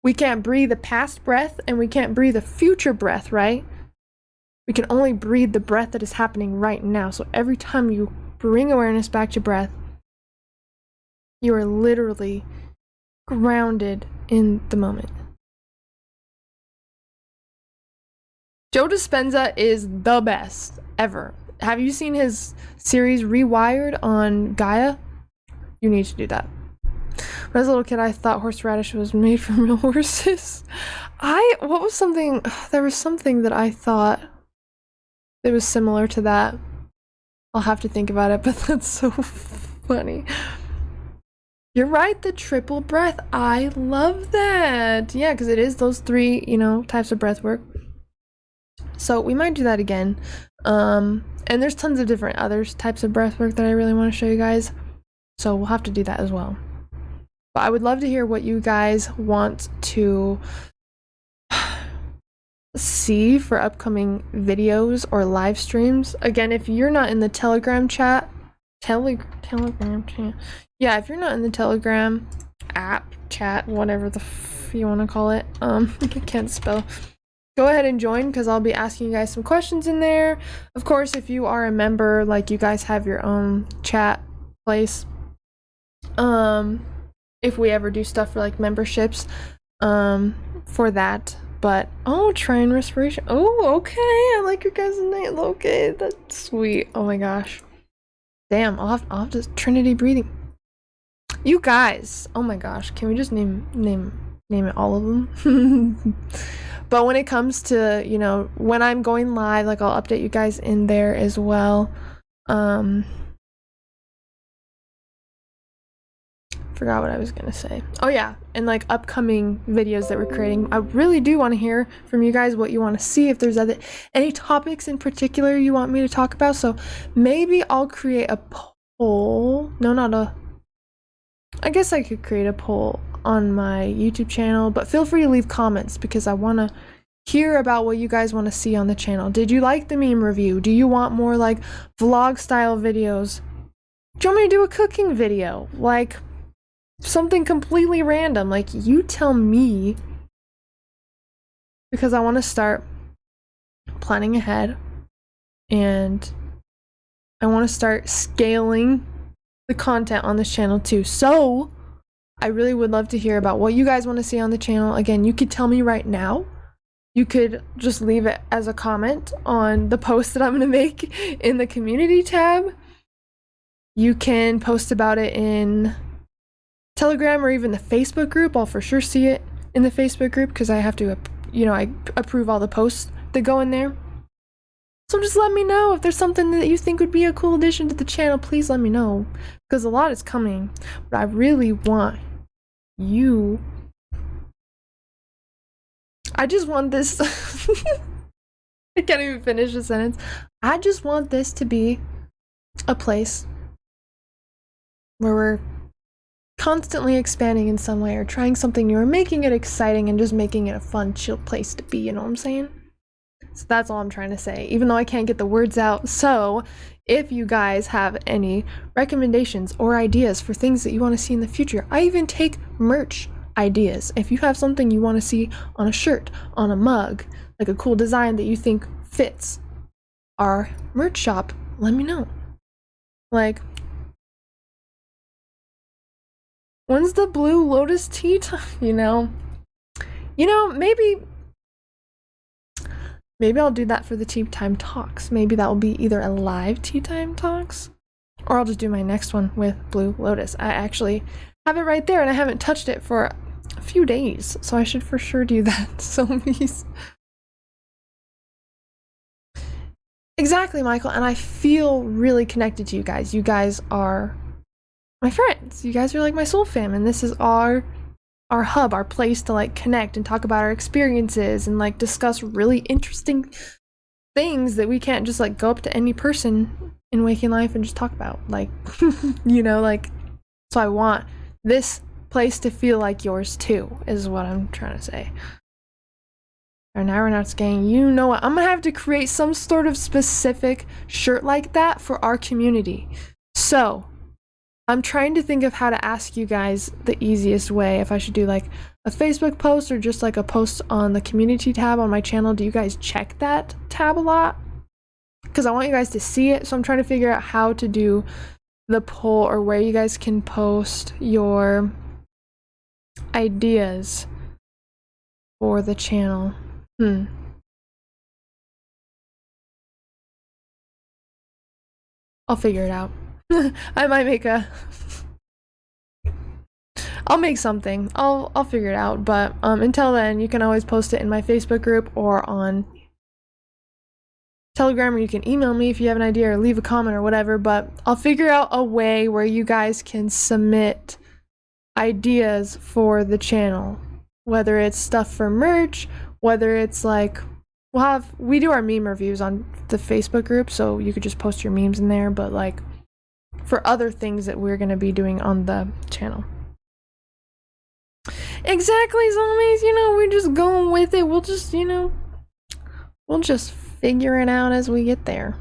we can't breathe a past breath and we can't breathe a future breath, right? We can only breathe the breath that is happening right now. So every time you bring awareness back to breath, you are literally grounded in the moment. Joe Dispenza is the best ever. Have you seen his series Rewired on Gaia? You need to do that. When I was a little kid, I thought horseradish was made from real horses. What was something, there was something that I thought that was similar to that. I'll have to think about it, but that's so funny. You're right, the triple breath. I love that. Yeah, because it is those three, you know, types of breath work. So we might do that again. And there's tons of different other types of breath work that I really want to show you guys. So we'll have to do that as well. But I would love to hear what you guys want to see for upcoming videos or live streams. Again, if you're not in the Telegram chat, Telegram chat. Yeah, if you're not in the Telegram app, chat, whatever the f you want to call it, I can't spell. Go ahead and join because I'll be asking you guys some questions in there. Of course, if you are a member, like you guys have your own chat place. If we ever do stuff for like memberships, for that. But oh, trying respiration. Oh, okay. I like your guys' name. Okay, that's sweet. Oh my gosh. Damn, I'll have to Trinity breathing. You guys. Oh my gosh. Can we just name it all of them? But when it comes to, you know, when I'm going live, like I'll update you guys in there as well. Forgot what I was gonna say. Oh yeah, and like upcoming videos that we're creating, I really do want to hear from you guys what you want to see, if there's any topics in particular you want me to talk about. So maybe I'll create a poll. No, not a, I guess I could create a poll on my YouTube channel, but feel free to leave comments because I want to hear about what you guys want to see on the channel. Did you like the meme review? Do you want more like vlog style videos? Do you want me to do a cooking video? Like something completely random? Like, you tell me, because I want to start planning ahead and I want to start scaling the content on this channel too. So I really would love to hear about what you guys want to see on the channel. Again, you could tell me right now. You could just leave it as a comment on the post that I'm going to make in the community tab. You can post about it in Telegram or even the Facebook group. I'll for sure see it in the Facebook group because I have to, you know, I approve all the posts that go in there. So just let me know if there's something that you think would be a cool addition to the channel. Please let me know because a lot is coming, but I really want you. I just want this. I can't even finish the sentence. I just want this to be a place where we're constantly expanding in some way or trying something new or making it exciting and just making it a fun, chill place to be, you know what I'm saying? So that's all I'm trying to say, even though I can't get the words out. So if you guys have any recommendations or ideas for things that you want to see in the future, I even take merch ideas. If you have something you want to see on a shirt, on a mug, like a cool design that you think fits our merch shop, let me know. Like, when's the Blue Lotus tea time? You know, maybe I'll do that for the tea time talks. Maybe that will be either a live tea time talks or I'll just do my next one with Blue Lotus. I actually have it right there and I haven't touched it for a few days, so I should for sure do that. So please. Exactly, Michael, and I feel really connected to you guys. You guys are my friends. You guys are like my soul fam, and this is our hub, our place to like connect and talk about our experiences and like discuss really interesting things that we can't just like go up to any person in waking life and just talk about, like you know, like, so I want this place to feel like yours too, is what I'm trying to say. Our Aeronauts gang, you know what, I'm gonna have to create some sort of specific shirt like that for our community. So I'm trying to think of how to ask you guys the easiest way, if I should do like a Facebook post or just like a post on the community tab on my channel. Do you guys check that tab a lot? Because I want you guys to see it, so I'm trying to figure out how to do the poll or where you guys can post your ideas for the channel. I'll figure it out. I might make a I'll make something. I'll figure it out. But until then, you can always post it in my Facebook group or on Telegram, or you can email me if you have an idea or leave a comment or whatever. But I'll figure out a way where you guys can submit ideas for the channel, whether it's stuff for merch, whether it's like we do our meme reviews on the Facebook group, so you could just post your memes in there, but like for other things that we're going to be doing on the channel. Exactly, zombies, you know, we're just going with it. We'll just, you know, we'll just figure it out as we get there.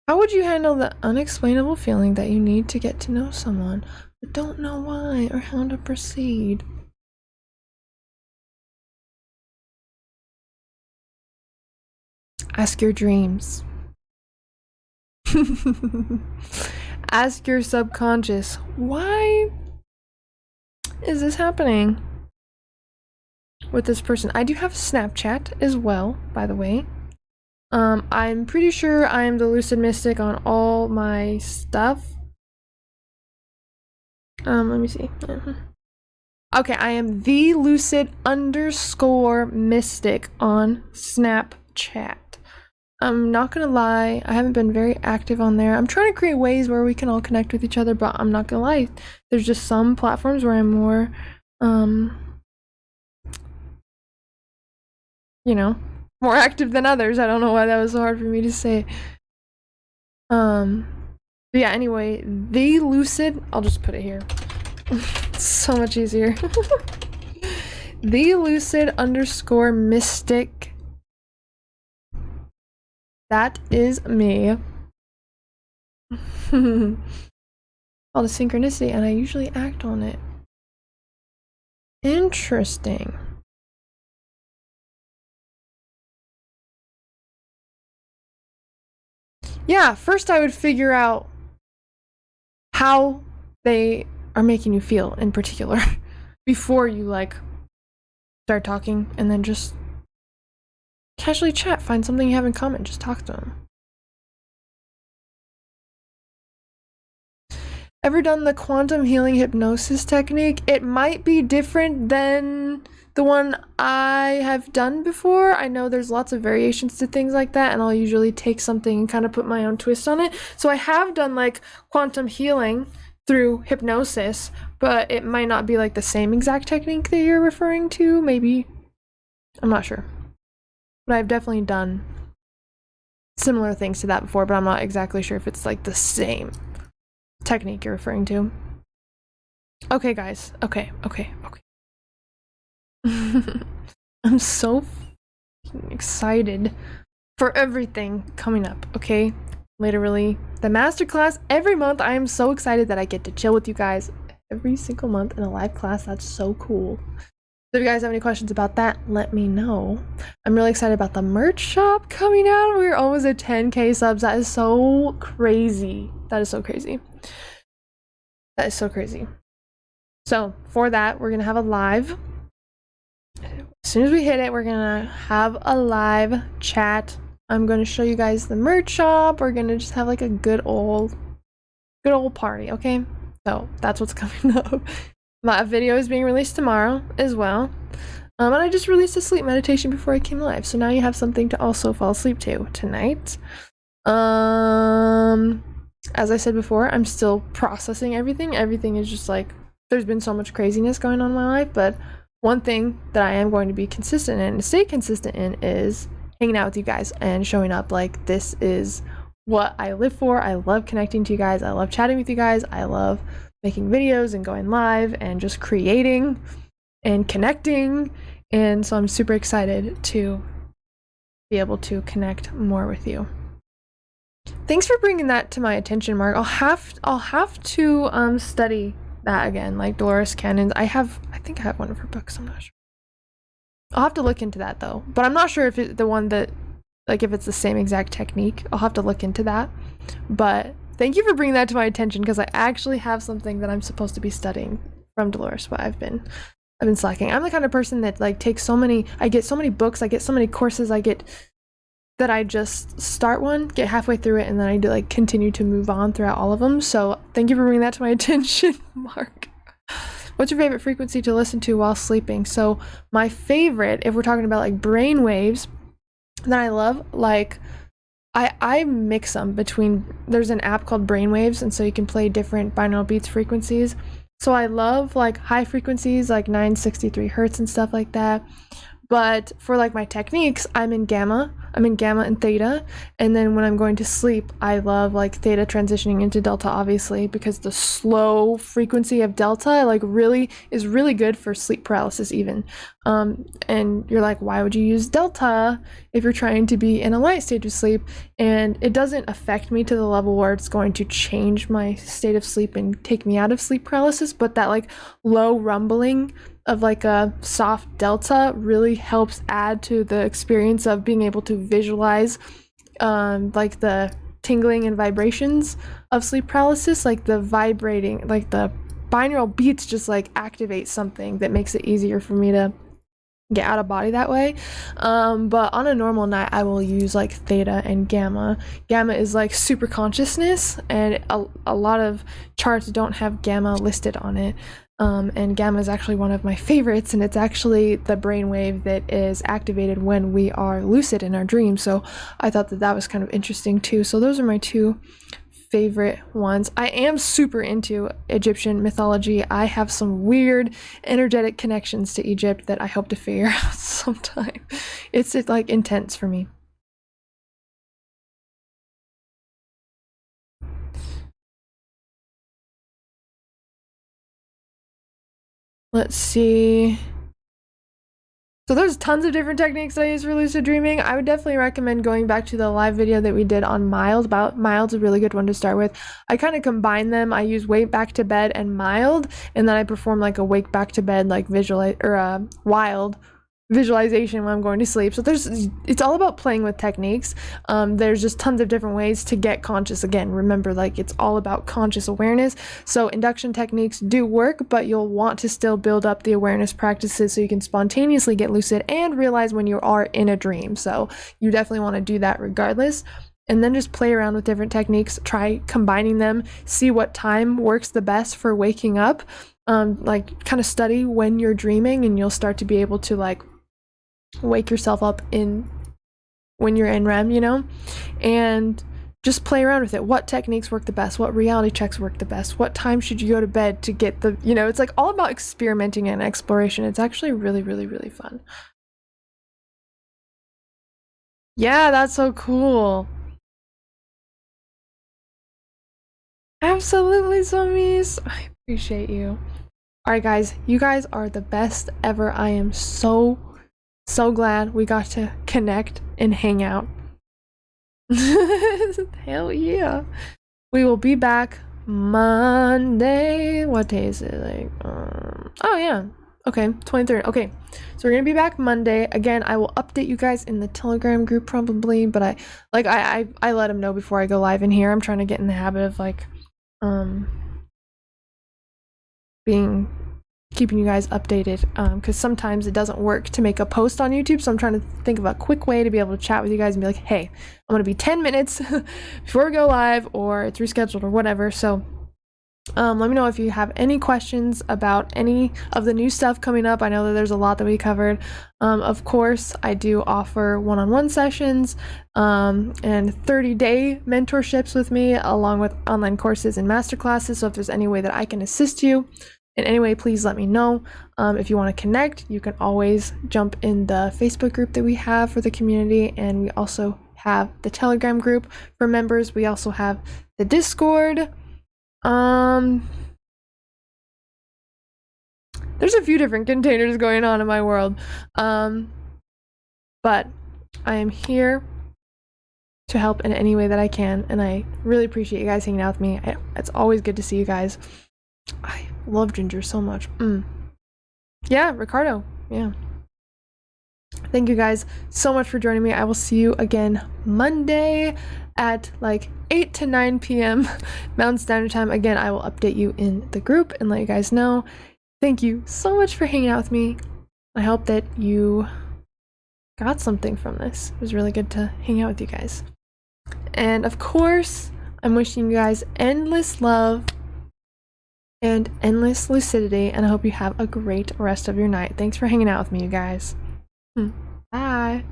How would you handle the unexplainable feeling that you need to get to know someone, but don't know why or how to proceed? Ask your dreams. Ask your subconscious, why is this happening with this person? I do have Snapchat as well, by the way. I'm pretty sure I am the Lucid Mystic on all my stuff. Let me see. Okay, I am the Lucid_Mystic on Snapchat. I'm not gonna lie, I haven't been very active on there. I'm trying to create ways where we can all connect with each other, but I'm not gonna lie, there's just some platforms where I'm more, you know, more active than others. I don't know why that was so hard for me to say. But yeah, anyway, the Lucid, I'll just put it here. It's so much easier. The Lucid_Mystic. That is me. All the synchronicity, and I usually act on it. Interesting. Yeah, first I would figure out how they are making you feel in particular before you like start talking, and then just casually chat, find something you have in common, just talk to them. Ever done the quantum healing hypnosis technique? It might be different than the one I have done before. I know there's lots of variations to things like that, and I'll usually take something and kind of put my own twist on it. So I have done like quantum healing through hypnosis, but it might not be like the same exact technique that you're referring to, maybe. I'm not sure. But I've definitely done similar things to that before, but I'm not exactly sure if it's like the same technique you're referring to. Okay, guys. Okay. I'm so excited for everything coming up, okay? Literally, the masterclass every month. I am so excited that I get to chill with you guys every single month in a live class. That's so cool. So if you guys have any questions about that, let me know. I'm really excited about the merch shop coming out. We're almost at 10K subs. That is so crazy. That is so crazy. That is so crazy. So for that, we're gonna have a live. As soon as we hit it, we're gonna have a live chat. I'm gonna show you guys the merch shop. We're gonna just have like a good old party, okay? So that's what's coming up. My video is being released tomorrow as well. And I just released a sleep meditation before I came live, so now you have something to also fall asleep to tonight. As I said before, I'm still processing everything. Everything is just like, there's been so much craziness going on in my life, but one thing that I am going to be consistent in and stay consistent in is hanging out with you guys and showing up. Like, this is what I live for. I love connecting to you guys. I love chatting with you guys. I love making videos and going live and just creating and connecting. And so I'm super excited to be able to connect more with you. Thanks for bringing that to my attention, Mark. I'll have to study that again, like Dolores Cannon's. I think I have one of her books. I'm not sure. I'll have to look into that though. But I'm not sure if it's the one that, like, if it's the same exact technique. I'll have to look into that. But thank you for bringing that to my attention, because I actually have something that I'm supposed to be studying from Dolores, but I've been slacking. I'm the kind of person that like takes so many, I get so many books, I get so many courses, I get that I just start one, get halfway through it, and then I do like continue to move on throughout all of them. So thank you for bringing that to my attention, Mark. What's your favorite frequency to listen to while sleeping? So my favorite, if we're talking about like brain waves that I love, like I mix them between, there's an app called Brainwaves, and so you can play different binaural beats frequencies. So I love like high frequencies like 963 hertz and stuff like that. But for like my techniques, I'm in gamma and theta, and then when I'm going to sleep, I love like theta transitioning into delta, obviously, because the slow frequency of delta like is really good for sleep paralysis even. And you're like, why would you use delta if you're trying to be in a light stage of sleep? And it doesn't affect me to the level where it's going to change my state of sleep and take me out of sleep paralysis, but that like low rumbling of like a soft delta really helps add to the experience of being able to visualize like the tingling and vibrations of sleep paralysis, like the vibrating, like the binaural beats just like activate something that makes it easier for me to get out of body that way. But on a normal night, I will use like theta and gamma. Gamma is like super consciousness, and a lot of charts don't have gamma listed on it. And gamma is actually one of my favorites, and it's actually the brainwave that is activated when we are lucid in our dreams. So I thought that that was kind of interesting too. So those are my two favorite ones. I am super into Egyptian mythology. I have some weird energetic connections to Egypt that I hope to figure out sometime. It's like intense for me. Let's see. So there's tons of different techniques that I use for lucid dreaming. I would definitely recommend going back to the live video that we did on mild. Mild's a really good one to start with. I kind of combine them. I use wake back to bed and mild, and then I perform like a wake back to bed like wild visualization when I'm going to sleep. So it's all about playing with techniques. There's just tons of different ways to get conscious. Again, remember, like, it's all about conscious awareness. So induction techniques do work, but you'll want to still build up the awareness practices so you can spontaneously get lucid and realize when you are in a dream. So you definitely want to do that regardless. And then just play around with different techniques, try combining them, see what time works the best for waking up. Like kind of study when you're dreaming, and you'll start to be able to like wake yourself up when you're in REM, you know, and just play around with it. What techniques work the best? What reality checks work the best? What time should you go to bed to get the, you know, it's like all about experimenting and exploration. It's actually really, really, really fun. Yeah, that's so cool. Absolutely, Zombies. I appreciate you. All right, guys, you guys are the best ever. I am so glad we got to connect and hang out. Hell yeah. We will be back Monday. What day is it? Like, oh yeah. Okay, 23rd. Okay, so we're gonna be back Monday. Again, I will update you guys in the Telegram group probably, but I let them know before I go live in here. I'm trying to get in the habit of like keeping you guys updated, because sometimes it doesn't work to make a post on YouTube, so I'm trying to think of a quick way to be able to chat with you guys and be like, hey, I'm gonna be 10 minutes before we go live, or it's rescheduled or whatever. So let me know if you have any questions about any of the new stuff coming up. I know that there's a lot that we covered. Of course, I do offer one-on-one sessions and 30-day mentorships with me, along with online courses and masterclasses. So if there's any way that I can assist you in any way, please let me know. If you want to connect, you can always jump in the Facebook group that we have for the community, and we also have the Telegram group for members. We also have the Discord. There's a few different containers going on in my world. But I am here to help in any way that I can, and I really appreciate you guys hanging out with me. It's always good to see you guys. I love Ginger so much. Yeah, Ricardo. Yeah. Thank you guys so much for joining me. I will see you again Monday at like 8 to 9 p.m. Mountain Standard Time. Again, I will update you in the group and let you guys know. Thank you so much for hanging out with me. I hope that you got something from this. It was really good to hang out with you guys. And of course, I'm wishing you guys endless love and endless lucidity, and I hope you have a great rest of your night. Thanks for hanging out with me, you guys. Bye.